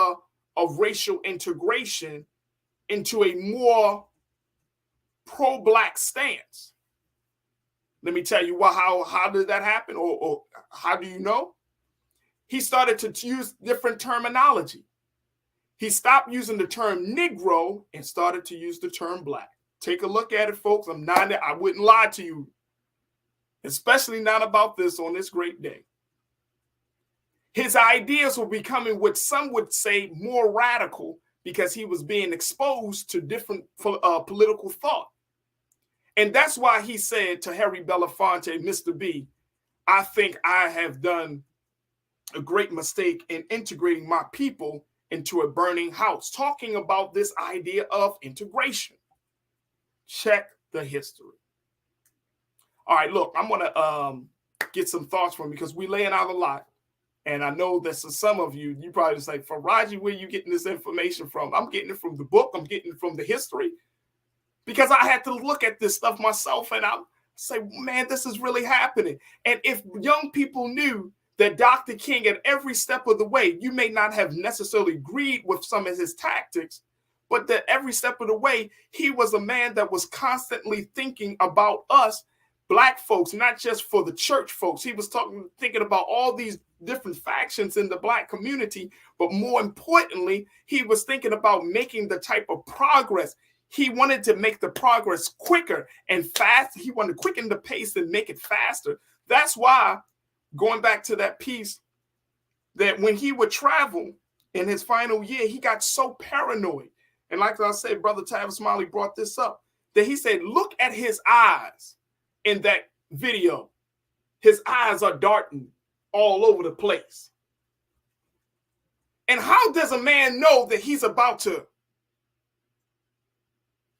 of racial integration into a more pro-black stance. Let me tell you how did that happen, or how do you know? He started to use different terminology. He stopped using the term Negro and started to use the term black. Take a look at it, folks. I wouldn't lie to you, especially not about this on this great day. His ideas were becoming what some would say more radical because he was being exposed to different political thought. And that's why he said to Harry Belafonte, Mr. B, I think I have done a great mistake in integrating my people into a burning house, talking about this idea of integration. Check the history. All right, look, I'm going to get some thoughts from you because we're laying out a lot. And I know that for some of you, you probably say, Farajii, where are you getting this information from? I'm getting it from the book. I'm getting it from the history. Because I had to look at this stuff myself and I say, man, this is really happening. And if young people knew that Dr. King at every step of the way, you may not have necessarily agreed with some of his tactics, but that every step of the way, he was a man that was constantly thinking about us, Black folks, not just for the church folks. He was thinking about all these different factions in the Black community, but more importantly, he was thinking about making the type of progress. He wanted to make the progress quicker and faster. He wanted to quicken the pace and make it faster. That's why, going back to that piece, that when he would travel in his final year, he got so paranoid. And like I said, Brother Tavis Smiley brought this up, that he said, look at his eyes in that video. His eyes are darting all over the place. And how does a man know that he's about to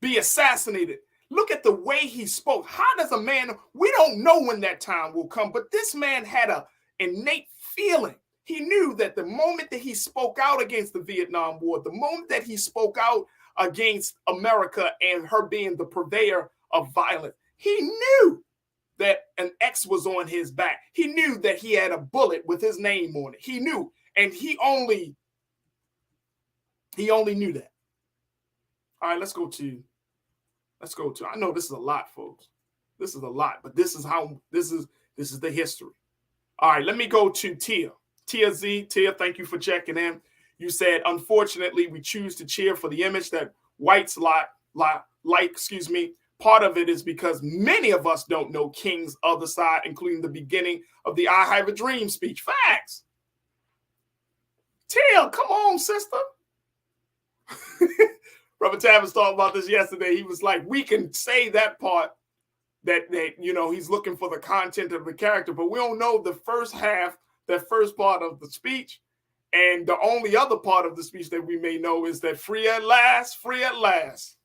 be assassinated? Look at the way he spoke. How does a man, we don't know when that time will come, but this man had an innate feeling. He knew that the moment that he spoke out against the Vietnam War, the moment that he spoke out against America and her being the purveyor of violence, he knew that an X was on his back. He knew that he had a bullet with his name on it. He knew, and he only knew that. All right, let's go to, I know this is a lot, folks. This is a lot, but this is the history. All right, let me go to Tia. Tia Z, Tia, thank you for checking in. You said, unfortunately, we choose to cheer for the image that whites like. Part of it is because many of us don't know King's other side, including the beginning of the I Have a Dream speech. Facts. Tia, come on, sister. Brother Tavis talked about this yesterday. He was like, we can say that part that he's looking for the content of the character, but we don't know the first half, that first part of the speech. And the only other part of the speech that we may know is that free at last, free at last.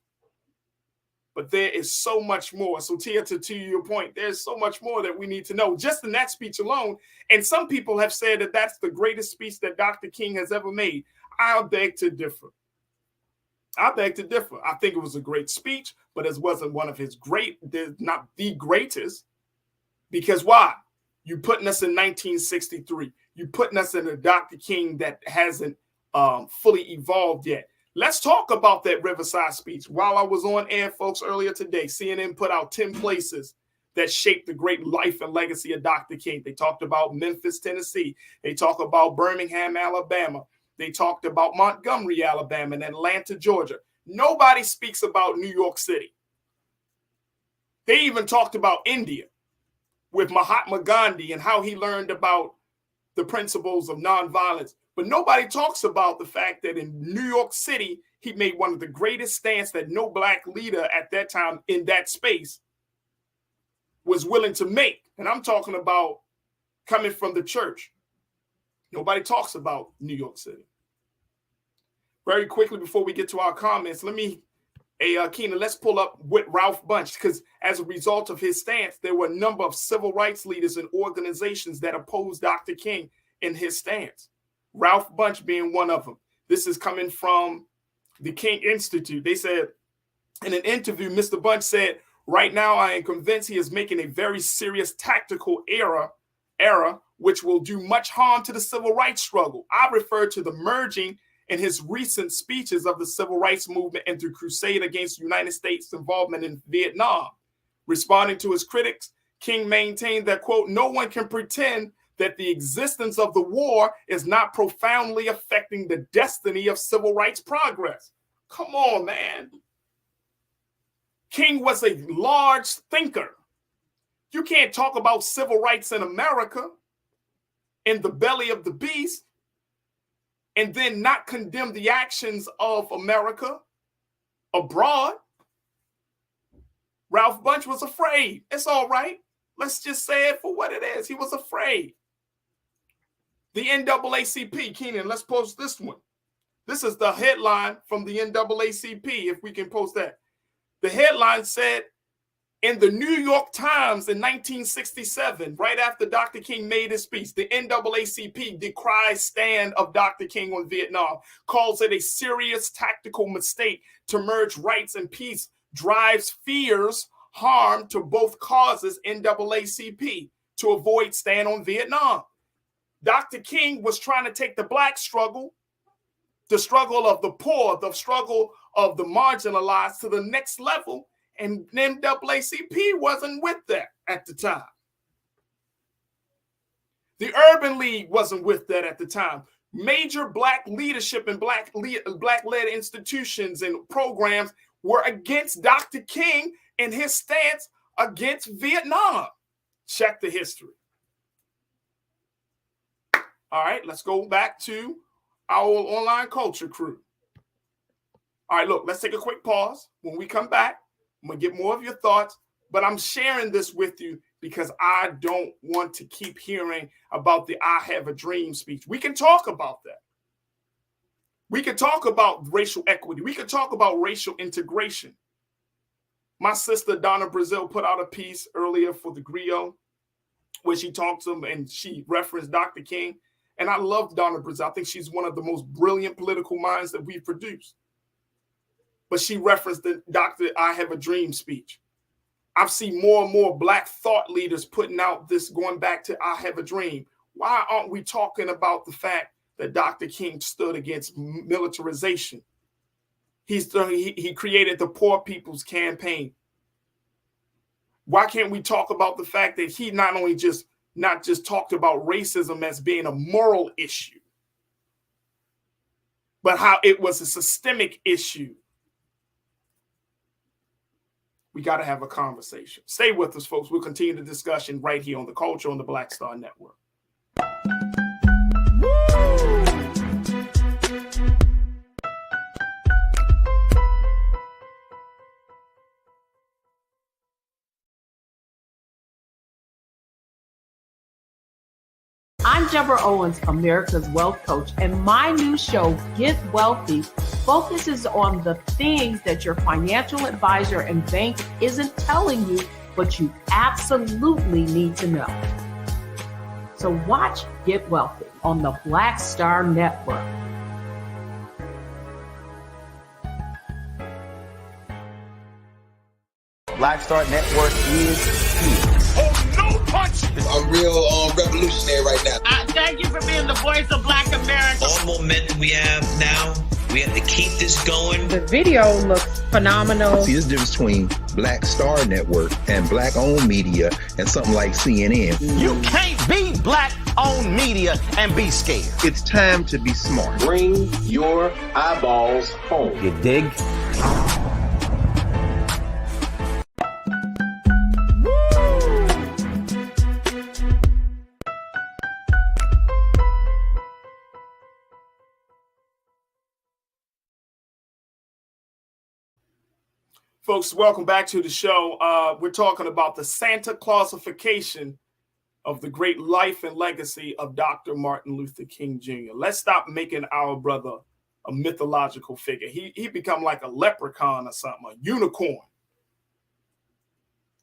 But there is so much more. So Tia, to your point, there's so much more that we need to know just in that speech alone. And some people have said that that's the greatest speech that Dr. King has ever made. I beg to differ. I think it was a great speech, but it wasn't one of his not the greatest. Because why? You're putting us in 1963. You're putting us in a Dr. King that hasn't fully evolved yet. Let's talk about that Riverside speech. While I was on air, folks, earlier today, CNN put out 10 places that shaped the great life and legacy of Dr. King. They talked about Memphis, Tennessee. They talked about Birmingham, Alabama. They talked about Montgomery, Alabama, and Atlanta, Georgia. Nobody speaks about New York City. They even talked about India with Mahatma Gandhi and how he learned about the principles of nonviolence. But nobody talks about the fact that in New York City, he made one of the greatest stands that no Black leader at that time in that space was willing to make. And I'm talking about coming from the church. Nobody talks about New York City. Very quickly before we get to our comments, Keenan, let's pull up with Ralph Bunche, because as a result of his stance, there were a number of civil rights leaders and organizations that opposed Dr. King in his stance. Ralph Bunche being one of them. This is coming from the King Institute. They said in an interview, Mr. Bunche said, Right now, I am convinced he is making a very serious tactical error which will do much harm to the civil rights struggle. I refer to the merging in his recent speeches of the civil rights movement and the crusade against the United States' involvement in Vietnam. Responding to his critics, King maintained that, quote, no one can pretend that the existence of the war is not profoundly affecting the destiny of civil rights progress. Come on, man. King was a large thinker. You can't talk about civil rights in America, in the belly of the beast, and then not condemn the actions of America abroad. Ralph Bunche was afraid. It's all right. Let's just say it for what it is. He was afraid. The NAACP, Keenan, let's post this one. This is the headline from the NAACP, if we can post that. The headline said, in the New York Times in 1967, right after Dr. King made his speech, the NAACP decries stand of Dr. King on Vietnam, calls it a serious tactical mistake to merge rights and peace, drives fears harm to both causes, NAACP, to avoid stand on Vietnam. Dr. King was trying to take the black struggle, the struggle of the poor, the struggle of the marginalized to the next level, and NAACP wasn't with that at the time. The Urban League wasn't with that at the time. Major black leadership and black-led institutions and programs were against Dr. King and his stance against Vietnam. Check the history. All right, let's go back to our online culture crew. All right, look, let's take a quick pause. When we come back, I'm going to get more of your thoughts, but I'm sharing this with you because I don't want to keep hearing about the I Have a Dream speech. We can talk about that. We can talk about racial equity. We can talk about racial integration. My sister, Donna Brazil, put out a piece earlier for the Griot where she talked to him and she referenced Dr. King. And I love Donna Brazil. I think she's one of the most brilliant political minds that we've produced. But she referenced the Dr. I Have a Dream speech. I've seen more and more black thought leaders putting out this, going back to I Have a Dream. Why aren't we talking about the fact that Dr. King stood against militarization? He created the Poor People's Campaign. Why can't we talk about the fact that he not just talked about racism as being a moral issue, but how it was a systemic issue? We got to have a conversation. Stay with us, folks. We'll continue the discussion right here on The Culture on the Black Star Network. I'm Deborah Owens, America's Wealth Coach, and my new show, Get Wealthy, focuses on the things that your financial advisor and bank isn't telling you, but you absolutely need to know. So watch Get Wealthy on the Black Star Network. Black Star Network is here. Oh, no punch! I'm real revolutionary right now. Thank you for being the voice of Black America. All momentum we have now, we have to keep this going. The video looks phenomenal. See, there's a difference between Black Star Network and black-owned media and something like CNN. You can't be black-owned media and be scared. It's time to be smart. Bring your eyeballs home. You dig? Folks, welcome back to the show. We're talking about the Santa Clausification of the great life and legacy of Dr. Martin Luther King Jr. Let's stop making our brother a mythological figure. He become like a leprechaun or something, a unicorn.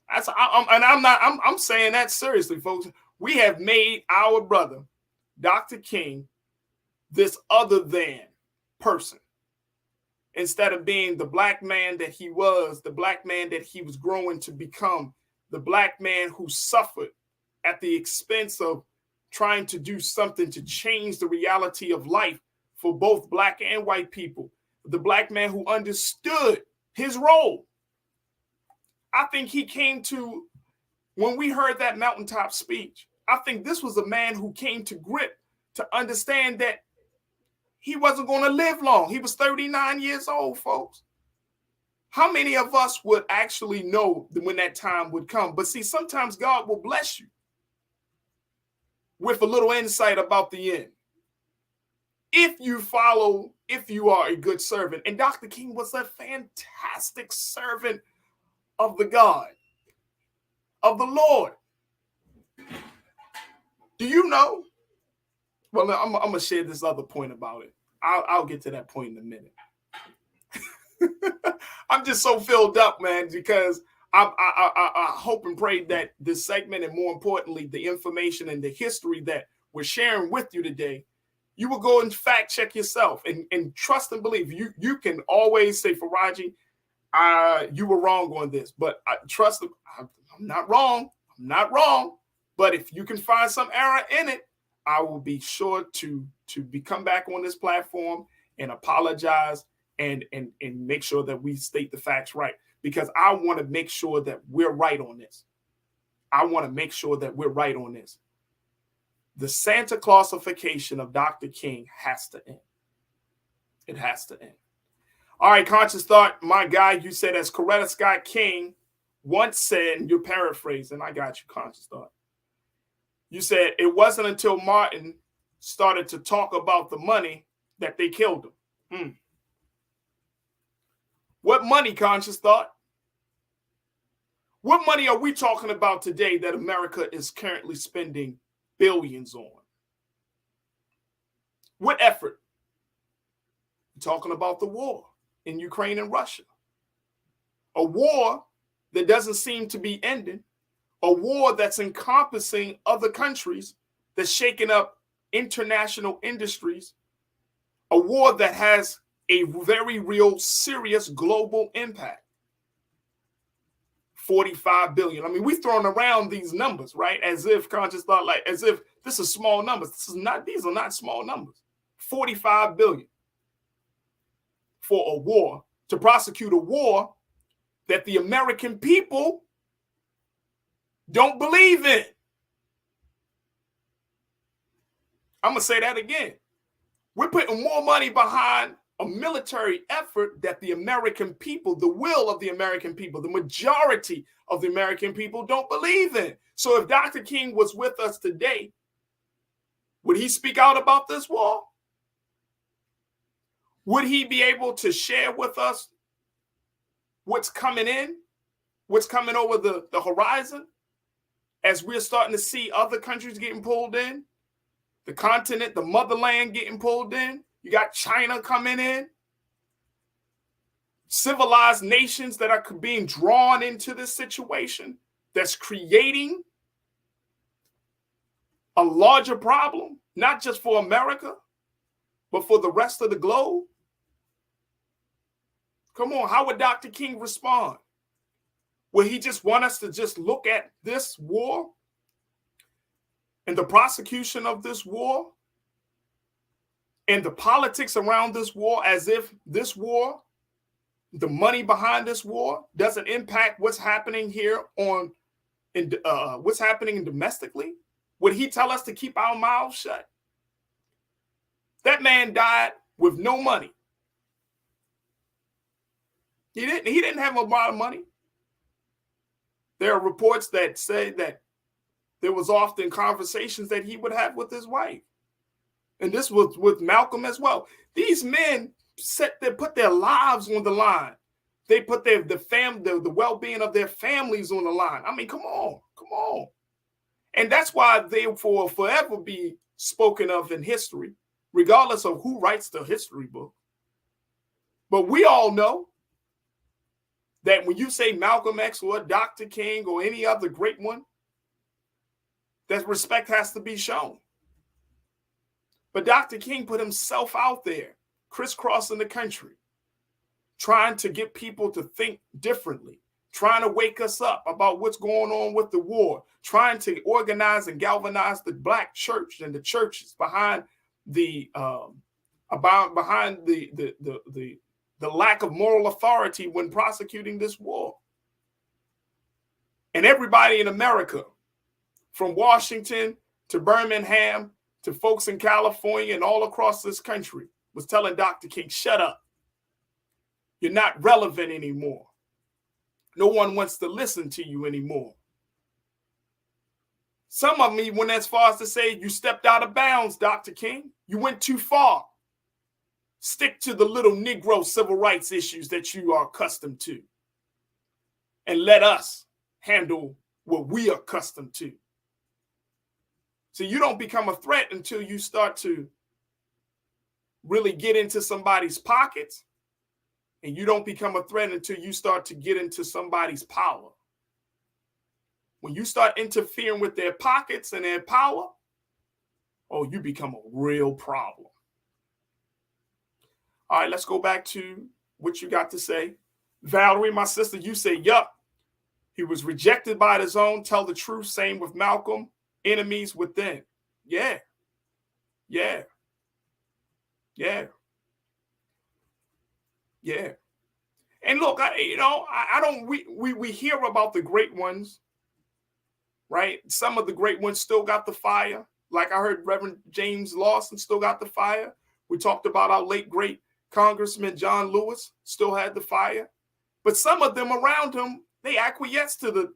I'm saying that seriously, folks. We have made our brother, Dr. King, this other than person. instead of being the black man that he was, the black man that he was growing to become, the black man who suffered at the expense of trying to do something to change the reality of life for both black and white people, the black man who understood his role. I think he came to, when we heard that mountaintop speech, I think this was a man who came to grip to understand that he wasn't going to live long. He was 39 years old, folks. How many of us would actually know when that time would come? But see, sometimes God will bless you with a little insight about the end. If you follow, if you are a good servant. And Dr. King was a fantastic servant of the God, of the Lord. Do you know? Well, I'm going to share this other point about it. I'll get to that point in a minute. I'm just so filled up, man, because I hope and pray that this segment, and more importantly, the information and the history that we're sharing with you today, you will go and fact check yourself and trust and believe. You can always say, Farajii, you were wrong on this, but I trust. I'm not wrong. I'm not wrong. But if you can find some error in it, I will be sure to come back on this platform and apologize and make sure that we state the facts right, because I want to make sure that we're right on this. I want to make sure that we're right on this. The Santa Clausification of Dr. King has to end. It has to end. All right, Conscious Thought, my guy, you said, as Coretta Scott King once said, and you're paraphrasing, I got you, Conscious Thought. You said it wasn't until Martin started to talk about the money that they killed him. What money, Conscious Thought? What money are we talking about today that America is currently spending billions on? What effort? We're talking about the war in Ukraine and Russia. A war that doesn't seem to be ending. A war that's encompassing other countries, that's shaking up international industries. A war that has a very real, serious global impact. 45 billion. I mean, we've thrown around these numbers, right? As if, Conscious Thought, like as if this is small numbers. These are not small numbers. 45 billion for a war, to prosecute a war that the American people don't believe in. I'm going to say that again. We're putting more money behind a military effort that the American people, the will of the American people, the majority of the American people don't believe in. So if Dr. King was with us today, would he speak out about this war? Would he be able to share with us what's coming in, what's coming over the horizon, as we're starting to see other countries getting pulled in, the continent, the motherland getting pulled in? You got China coming in, civilized nations that are being drawn into this situation that's creating a larger problem, not just for America, but for the rest of the globe. Come on, how would Dr. King respond? Will he just want us to just look at this war and the prosecution of this war and the politics around this war as if this war, the money behind this war, doesn't impact what's happening here what's happening domestically? Would he tell us to keep our mouths shut? That man died with no money. He didn't have a lot of money. There are reports that say that there was often conversations that he would have with his wife. And this was with Malcolm as well. These men put their lives on the line. They put the well-being of their families on the line. I mean, come on. And that's why they will forever be spoken of in history, regardless of who writes the history book. But we all know that when you say Malcolm X or Dr. King or any other great one, that respect has to be shown. But Dr. King put himself out there, crisscrossing the country, trying to get people to think differently, trying to wake us up about what's going on with the war, trying to organize and galvanize the Black church and the churches behind the lack of moral authority when prosecuting this war. And everybody in America, from Washington to Birmingham to folks in California and all across this country, was telling Dr. King, shut up. You're not relevant anymore. No one wants to listen to you anymore. Some of me went as far as to say, you stepped out of bounds, Dr. King. You went too far. Stick to the little Negro civil rights issues that you are accustomed to. And let us handle what we are accustomed to. So you don't become a threat until you start to really get into somebody's pockets. And you don't become a threat until you start to get into somebody's power. When you start interfering with their pockets and their power, oh, you become a real problem. All right, let's go back to what you got to say. Valerie, my sister, you say, yup. He was rejected by his own. Tell the truth. Same with Malcolm. Enemies within. Yeah. Yeah. Yeah. Yeah. And look, we hear about the great ones, right? Some of the great ones still got the fire. Like I heard Reverend James Lawson still got the fire. We talked about our late great Congressman John Lewis still had the fire. But some of them around him, they acquiesced to the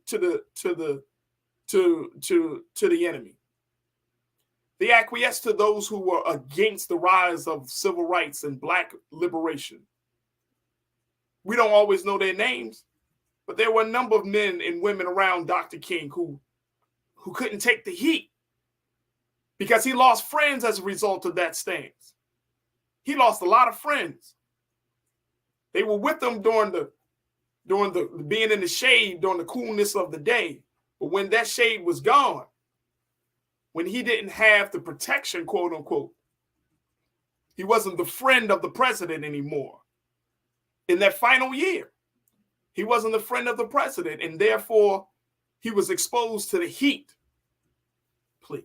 enemy. They acquiesced to those who were against the rise of civil rights and Black liberation. We don't always know their names, but there were a number of men and women around Dr. King who couldn't take the heat because he lost friends as a result of that stance. He lost a lot of friends. They were with him during the being in the shade during the coolness of the day. But when that shade was gone, when he didn't have the protection, quote unquote, he wasn't the friend of the president anymore. In that final year, he wasn't the friend of the president, and therefore he was exposed to the heat. Please.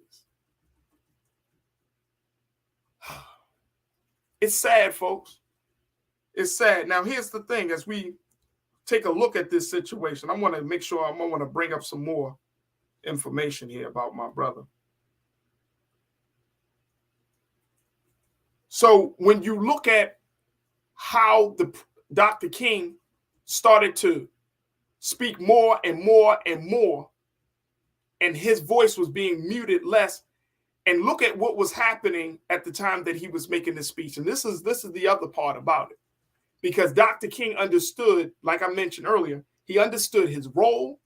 It's sad, folks. It's sad. Now, here's the thing. As we take a look at this situation, I want to make sure I want to bring up some more information here about my brother. So when you look at how Dr. King started to speak more and more and more, and his voice was being muted less, and look at what was happening at the time that he was making this speech. And this is the other part about it. Because Dr. King understood, like I mentioned earlier, he understood his role.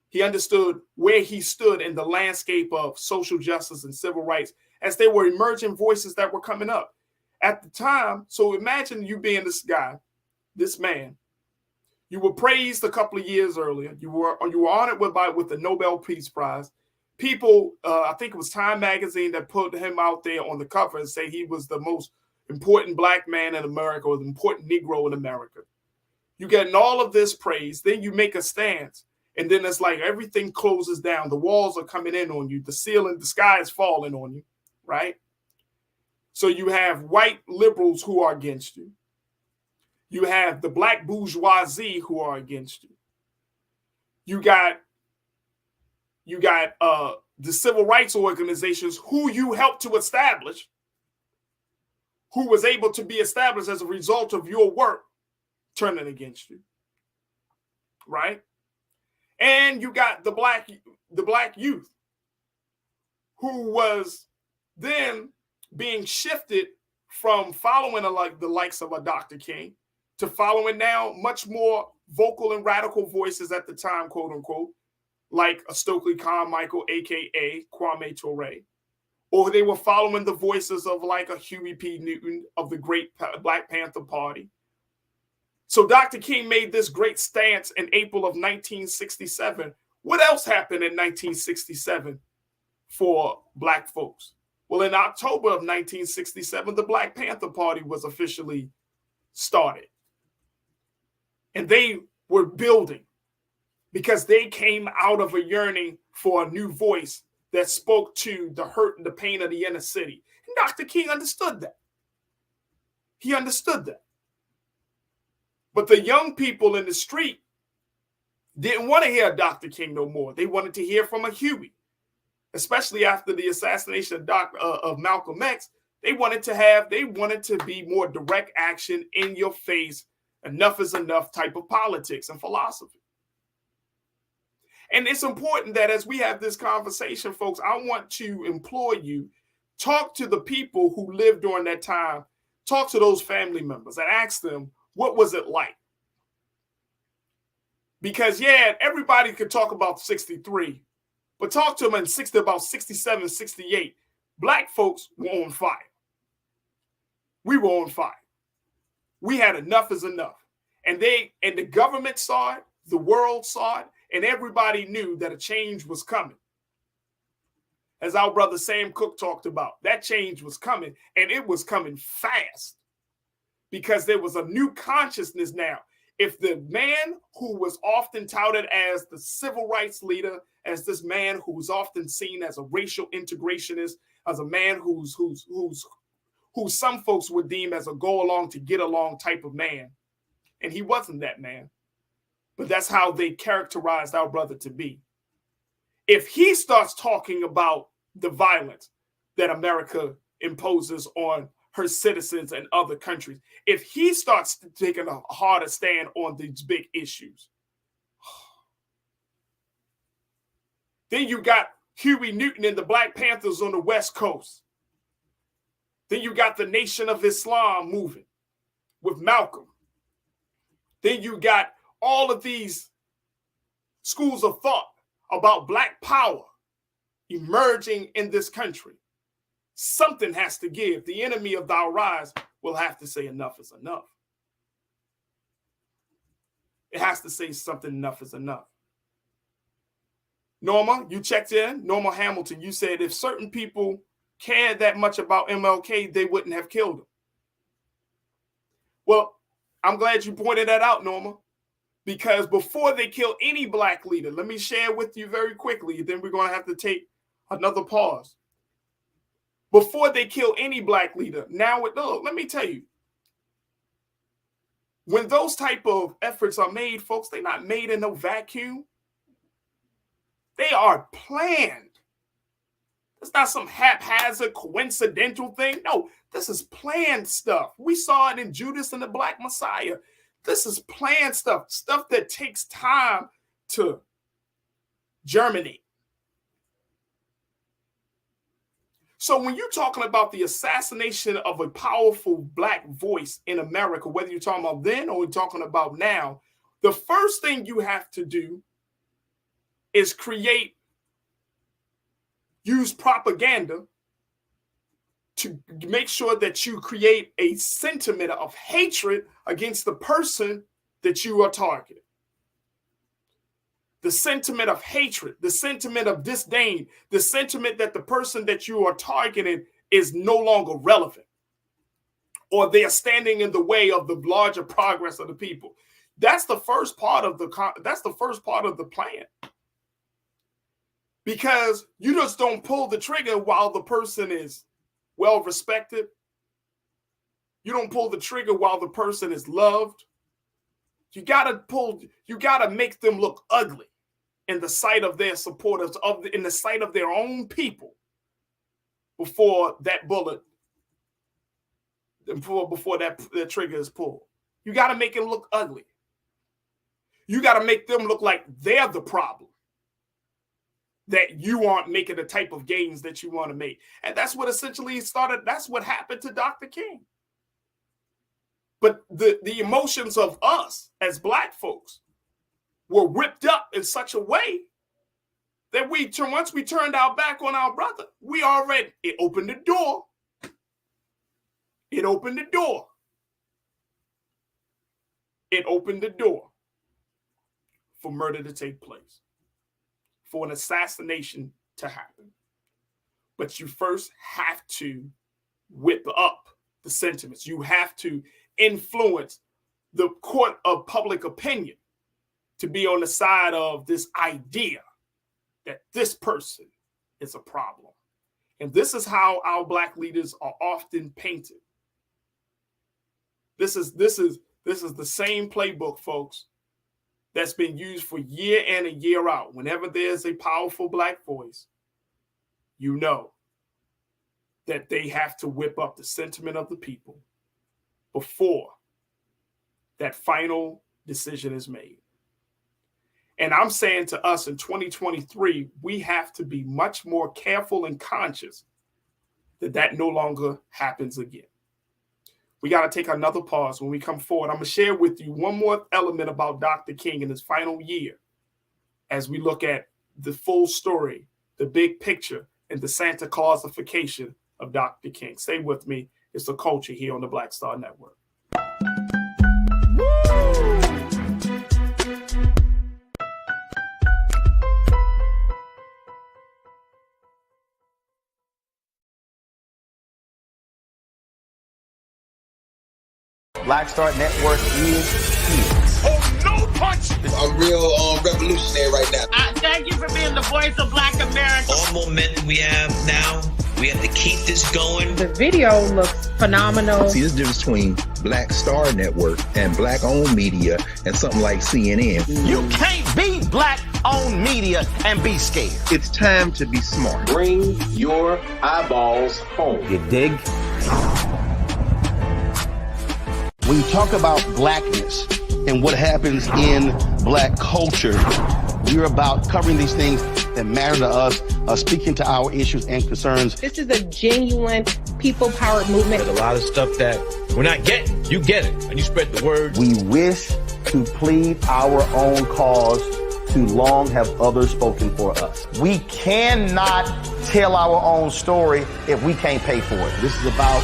He understood where he stood in the landscape of social justice and civil rights as they were emerging voices that were coming up at the time. So imagine you being this guy, this man. You were praised a couple of years earlier. You were honored with the Nobel Peace Prize. People, I think it was Time magazine that put him out there on the cover and say he was the most important Black man in America, or the important Negro in America. You getting all of this praise, then you make a stance, and then it's like everything closes down. The walls are coming in on you. The ceiling, the sky is falling on you, right? So you have white liberals who are against you. You have the Black bourgeoisie who are against you. You got the civil rights organizations who you helped to establish, who was able to be established as a result of your work, turning against you, right? And you got the black youth, who was then being shifted from following the likes of a Dr. King to following now much more vocal and radical voices at the time, quote unquote, like a Stokely Carmichael, aka Kwame Ture. Or they were following the voices of like a Huey P. Newton of the great Black Panther Party. So Dr. King made this great stance in April of 1967. What else happened in 1967 for Black folks? Well, in October of 1967, the Black Panther Party was officially started. And they were building because they came out of a yearning for a new voice that spoke to the hurt and the pain of the inner city. And Dr. King understood that. He understood that. But the young people in the street didn't want to hear Dr. King no more. They wanted to hear from a Huey, especially after the assassination of Malcolm X. They wanted to be more direct action, in your face, enough is enough type of politics and philosophy. And it's important that as we have this conversation, folks, I want to implore you, talk to the people who lived during that time, talk to those family members and ask them, what was it like? Because, yeah, everybody could talk about 63, but talk to them in about 67, 68. Black folks were on fire. We were on fire. We had enough is enough. And the government saw it, the world saw it, and everybody knew that a change was coming. As our brother Sam Cooke talked about, that change was coming, and it was coming fast because there was a new consciousness now. If the man who was often touted as the civil rights leader, as this man who was often seen as a racial integrationist, as a man who some folks would deem as a go along to get along type of man, and he wasn't that man, but that's how they characterized our brother to be. If he starts talking about the violence that America imposes on her citizens and other countries, if he starts taking a harder stand on these big issues, then you got Huey Newton and the Black Panthers on the West Coast. Then you got the Nation of Islam moving with Malcolm. Then you got all of these schools of thought about Black power emerging in this country. Something has to give. The enemy of our rise will have to say enough is enough. It has to say something, enough is enough. Norma, you checked in. Norma Hamilton, you said if certain people cared that much about MLK, they wouldn't have killed him. Well, I'm glad you pointed that out, Norma, because before they kill any Black leader, let me share with you very quickly, then we're going to have to take another pause. Before they kill any Black leader, let me tell you, when those type of efforts are made, folks, they're not made in no vacuum. They are planned. It's not some haphazard, coincidental thing. No, this is planned stuff. We saw it in Judas and the Black Messiah. This is planned stuff that takes time to germinate. So when you're talking about the assassination of a powerful Black voice in America, whether you're talking about then or you're talking about now, the first thing you have to do is use propaganda to make sure that you create a sentiment of hatred against the person that you are targeting. The sentiment of hatred, the sentiment of disdain, the sentiment that the person that you are targeting is no longer relevant, or they are standing in the way of the larger progress of the people. That's the first part of the plan. Because you just don't pull the trigger while the person is well respected. You don't pull the trigger while the person is loved. You gotta make them look ugly in the sight of their supporters, in the sight of their own people, before that bullet, before that trigger is pulled. You gotta make them look ugly. You gotta make them look like they're the problem, that you aren't making the type of gains that you want to make. And that's what essentially started. That's what happened to Dr. King. But the emotions of us as Black folks were ripped up in such a way that once we turned our back on our brother, it opened the door. It opened the door. It opened the door for murder to take place, for an assassination to happen. But you first have to whip up the sentiments. You have to influence the court of public opinion to be on the side of this idea that this person is a problem. And this is how our Black leaders are often painted. This is the same playbook, folks, that's been used for year in and year out. Whenever there's a powerful Black voice, you know that they have to whip up the sentiment of the people before that final decision is made. And I'm saying to us in 2023, we have to be much more careful and conscious that that no longer happens again. We got to take another pause. When we come forward, I'm going to share with you one more element about Dr. King in his final year as we look at the full story, the big picture, and the Santa Clausification of Dr. King. Stay with me. It's The Culture here on the Black Star Network. Black Star Network is here. Oh, no punch! I'm real revolutionary right now. Thank you for being the voice of Black America. All momentum we have now, we have to keep this going. The video looks phenomenal. See, there's a difference between Black Star Network and Black-owned media and something like CNN. You can't be Black-owned media and be scared. It's time to be smart. Bring your eyeballs home. You dig? When you talk about blackness and what happens in Black culture, we're about covering these things that matter to us, speaking to our issues and concerns. This is a genuine people-powered movement. There's a lot of stuff that we're not getting. You get it, and you spread the word. We wish to plead our own cause. Too long have others spoken for us. We cannot tell our own story if we can't pay for it. This is about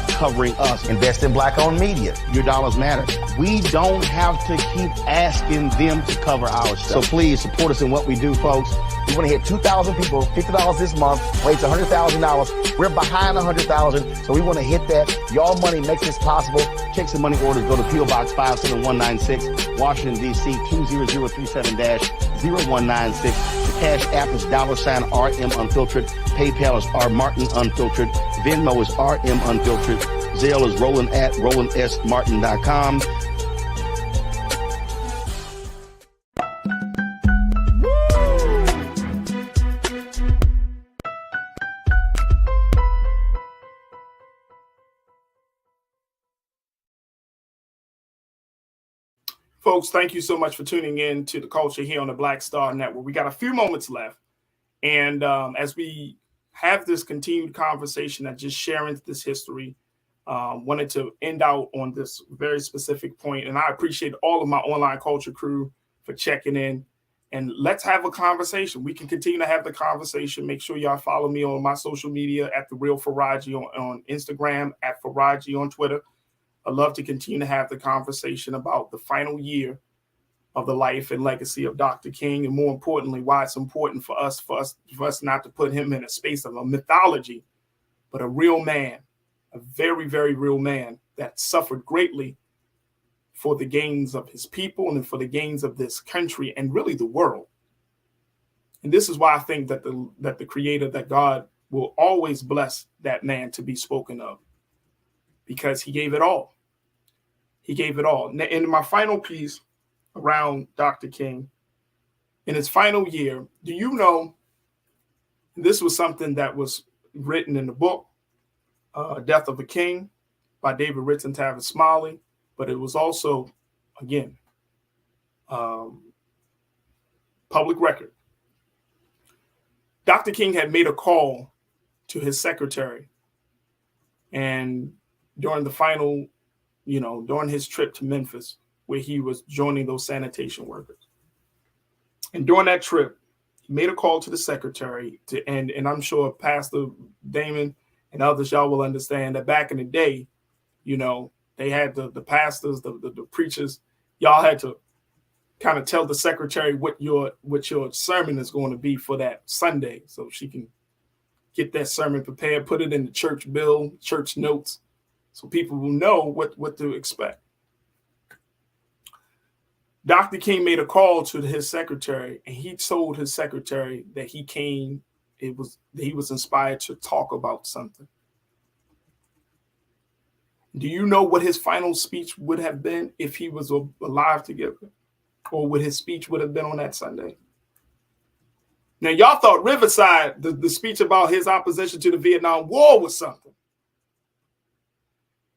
covering us. Invest in Black-owned media. Your dollars matter. We don't have to keep asking them to cover our stuff. So please support us in what we do, folks. We want to hit 2,000 people, $50 this month, raise $100,000. We're behind 100,000, so we want to hit that. Your money makes this possible. Checks and money orders go to P.O. Box 57196, Washington, D.C. 20037-0196. The Cash App is $RM Unfiltered. PayPal is R Martin Unfiltered. Venmo is RM Unfiltered. Zelle is Roland at RolandSMartin.com. Folks, thank you so much for tuning in to The Culture here on the Black Star Network. We got a few moments left. And as we have this continued conversation and just sharing this history, wanted to end out on this very specific point. And I appreciate all of my online culture crew for checking in. And let's have a conversation. We can continue to have the conversation. Make sure y'all follow me on my social media at The Real Farajii on Instagram, at Farajii on Twitter. I'd love to continue to have the conversation about the final year of the life and legacy of Dr. King, and more importantly, why it's important for us not to put him in a space of a mythology, but a real man, a very, very real man that suffered greatly for the gains of his people and for the gains of this country and really the world. And this is why I think that the Creator, that God, will always bless that man to be spoken of, because he gave it all. He gave it all. In my final piece around Dr. King, in his final year, do you know, this was something that was written in the book, Death of a King by David Ritz and Tavis Smiley, but it was also, again, public record. Dr. King had made a call to his secretary, and during the final, during his trip to Memphis, where he was joining those sanitation workers. And during that trip, he made a call to the secretary and I'm sure Pastor Damon and others, y'all will understand that back in the day, they had the pastors, the preachers, y'all had to kind of tell the secretary what your sermon is going to be for that Sunday, so she can get that sermon prepared, put it in the church bill, church notes, so people will know what to expect. Dr. King made a call to his secretary, and he told his secretary that he was inspired to talk about something. Do you know what his final speech would have been if he was alive to give it? Or what his speech would have been on that Sunday? Now, y'all thought Riverside, the speech about his opposition to the Vietnam War, was something.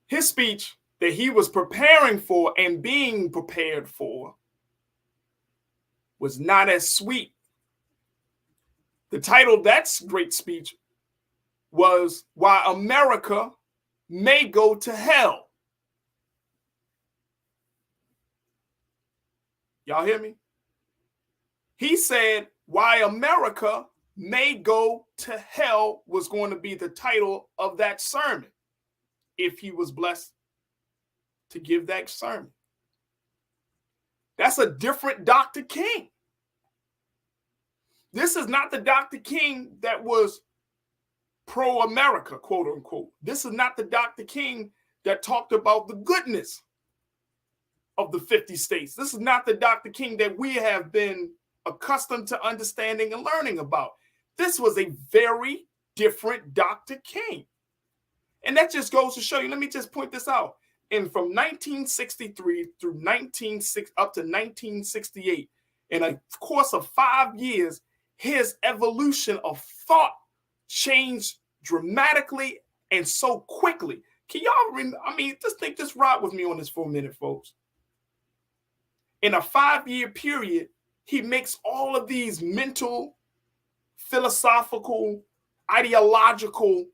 His speech that he was preparing for and being prepared for was not as sweet. The title of that great speech was Why America May Go to Hell. Y'all hear me? He said, Why America May Go to Hell was going to be the title of that sermon if he was blessed to give that sermon. That's a different Dr. King. This is not the Dr. King that was pro-America, quote unquote. This is not the Dr. King that talked about the goodness of the 50 states. This is not the Dr. King that we have been accustomed to understanding and learning about. This was a very different Dr. King. And that just goes to show you, let me just point this out. And from 1963 through up to 1968, in a course of 5 years, his evolution of thought changed dramatically and so quickly. Can y'all just ride with me on this for a minute, folks. In a 5-year period, he makes all of these mental, philosophical, ideological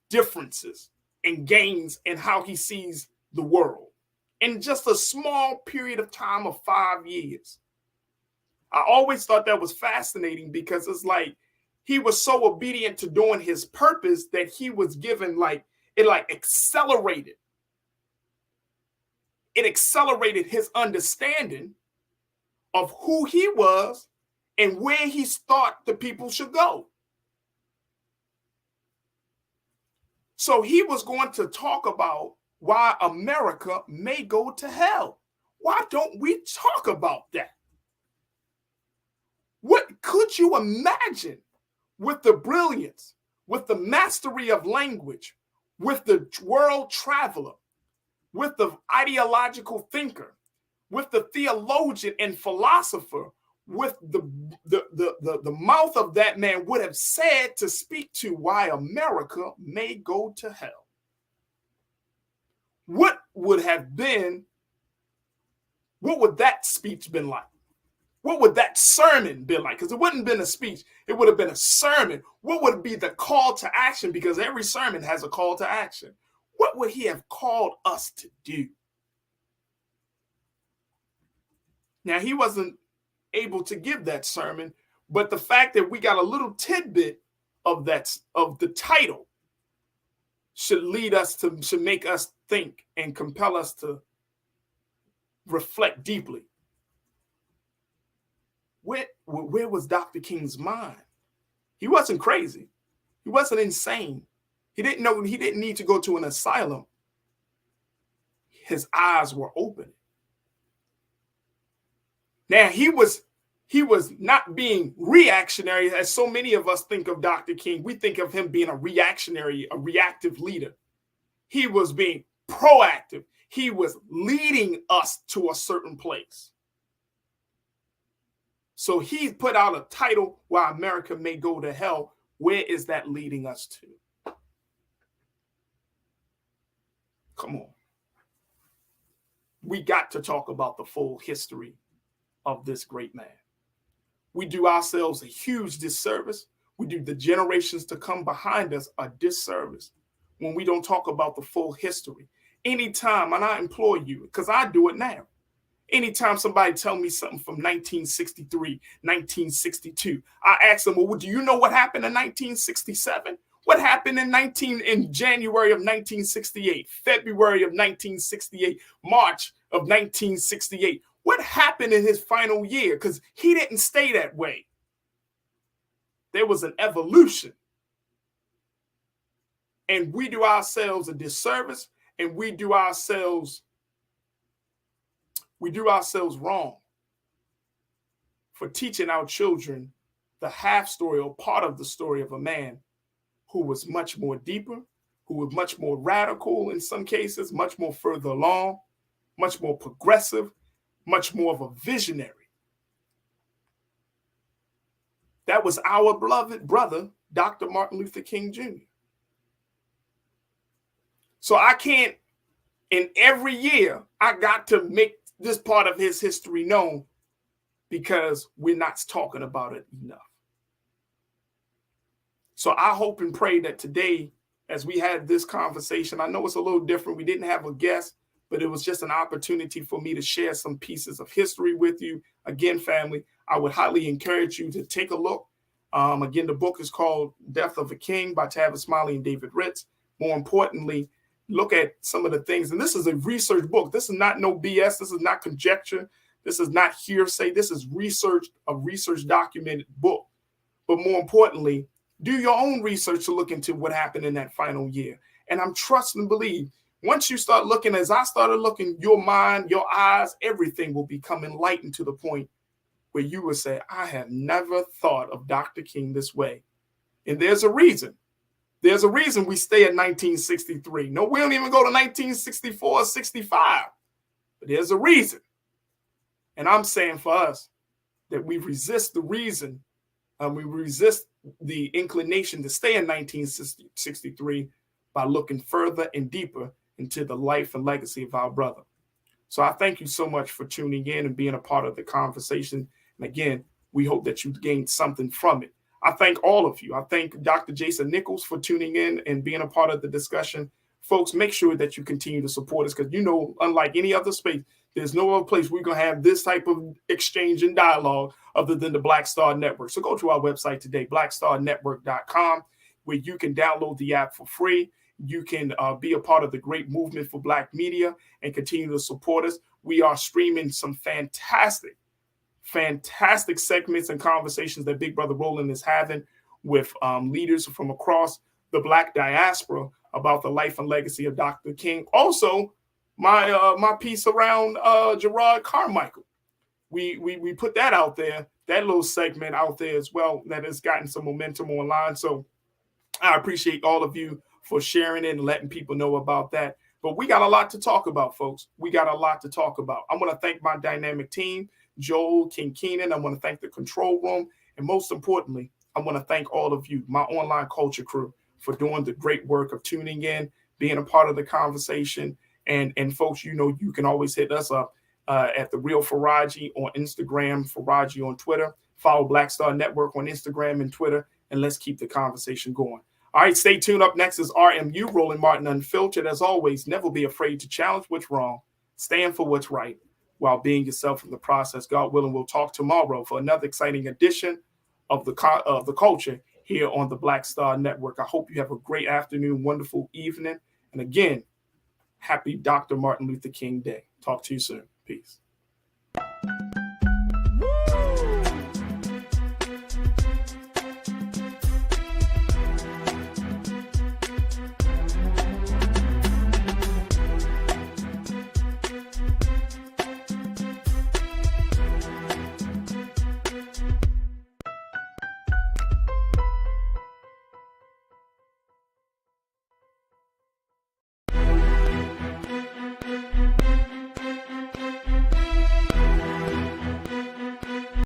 differences and gains in how he sees the world in just a small period of time of 5 years. I always thought that was fascinating because it's like he was so obedient to doing his purpose that he was given it accelerated. It accelerated his understanding of who he was and where he thought the people should go. So he was going to talk about why America may go to hell. Why don't we talk about that? What could you imagine with the brilliance, with the mastery of language, with the world traveler, with the ideological thinker, with the theologian and philosopher, with the mouth of that man would have said to speak to why America may go to hell? What would that speech been like? What would that sermon be like? Because it wouldn't have been a speech. It would have been a sermon. What would be the call to action? Because every sermon has a call to action. What would he have called us to do? Now, he wasn't able to give that sermon, but the fact that we got a little tidbit of the title should make us think and compel us to reflect deeply. Where was Dr. King's mind? He wasn't crazy. He wasn't insane. He didn't need to go to an asylum. His eyes were open. Now, he was not being reactionary, as so many of us think of Dr. King. We think of him being a reactive leader. He was being proactive. He was leading us to a certain place. So he put out a title, Why America May Go to Hell. Where is that leading us to? Come on. We got to talk about the full history of this great man. We do ourselves a huge disservice. We do the generations to come behind us a disservice when we don't talk about the full history. Anytime, and I implore you, because I do it now, anytime somebody tell me something from 1963, 1962, I ask them, well, do you know what happened in 1967? What happened in January of 1968, February of 1968, March of 1968? What happened in his final year? Because he didn't stay that way. There was an evolution. And we do ourselves a disservice, and we do ourselves wrong for teaching our children the half story or part of the story of a man who was much more deeper, who was much more radical in some cases, much more further along, much more progressive, much more of a visionary. That was our beloved brother, Dr. Martin Luther King Jr. So I can't, in every year, I got to make this part of his history known because we're not talking about it enough. So I hope and pray that today, as we had this conversation, I know it's a little different. We didn't have a guest, but it was just an opportunity for me to share some pieces of history with you. Again, family, I would highly encourage you to take a look. Again, the book is called Death of a King by Tavis Smiley and David Ritz. More importantly, look at some of the things. And this is a research book. This is not no BS. This is not conjecture. This is not hearsay. This is research, a research documented book. But more importantly, do your own research to look into what happened in that final year. And I'm trusting and believe once you start looking, as I started looking, your mind, your eyes, everything will become enlightened to the point where you will say, I have never thought of Dr. King this way. And there's a reason. There's a reason we stay at 1963. No, we don't even go to 1964 or 65. But there's a reason. And I'm saying for us that we resist the reason, we resist the inclination to stay in 1963 by looking further and deeper into the life and legacy of our brother. So I thank you so much for tuning in and being a part of the conversation. And again, we hope that you gained something from it. I thank all of you. I thank Dr. Jason Nichols for tuning in and being a part of the discussion. Folks, make sure that you continue to support us because, you know, unlike any other space, there's no other place we're going to have this type of exchange and dialogue other than the Black Star Network. So go to our website today, blackstarnetwork.com, where you can download the app for free. You can be a part of the great movement for Black media and continue to support us. We are streaming some fantastic segments and conversations that Big Brother Roland is having with leaders from across the Black diaspora about the life and legacy of Dr. King. Also, my piece around Gerard Carmichael. We put that out there, that little segment out there as well, that has gotten some momentum online. So I appreciate all of you for sharing it and letting people know about that. But we got a lot to talk about, folks. We got a lot to talk about. I want to thank my dynamic team, Joel, King Keenan. I want to thank the control room. And most importantly, I want to thank all of you, my online culture crew, for doing the great work of tuning in, being a part of the conversation. And folks, you know, you can always hit us up at The Real Farajii on Instagram, Farajii on Twitter. Follow Black Star Network on Instagram and Twitter, and let's keep the conversation going. All right, stay tuned. Up next is RMU, Roland Martin Unfiltered. As always, never be afraid to challenge what's wrong. Stand for what's right while being yourself in the process. God willing, we'll talk tomorrow for another exciting edition of the culture here on the Black Star Network. I hope you have a great afternoon, wonderful evening. And again, happy Dr. Martin Luther King Day. Talk to you soon. Peace.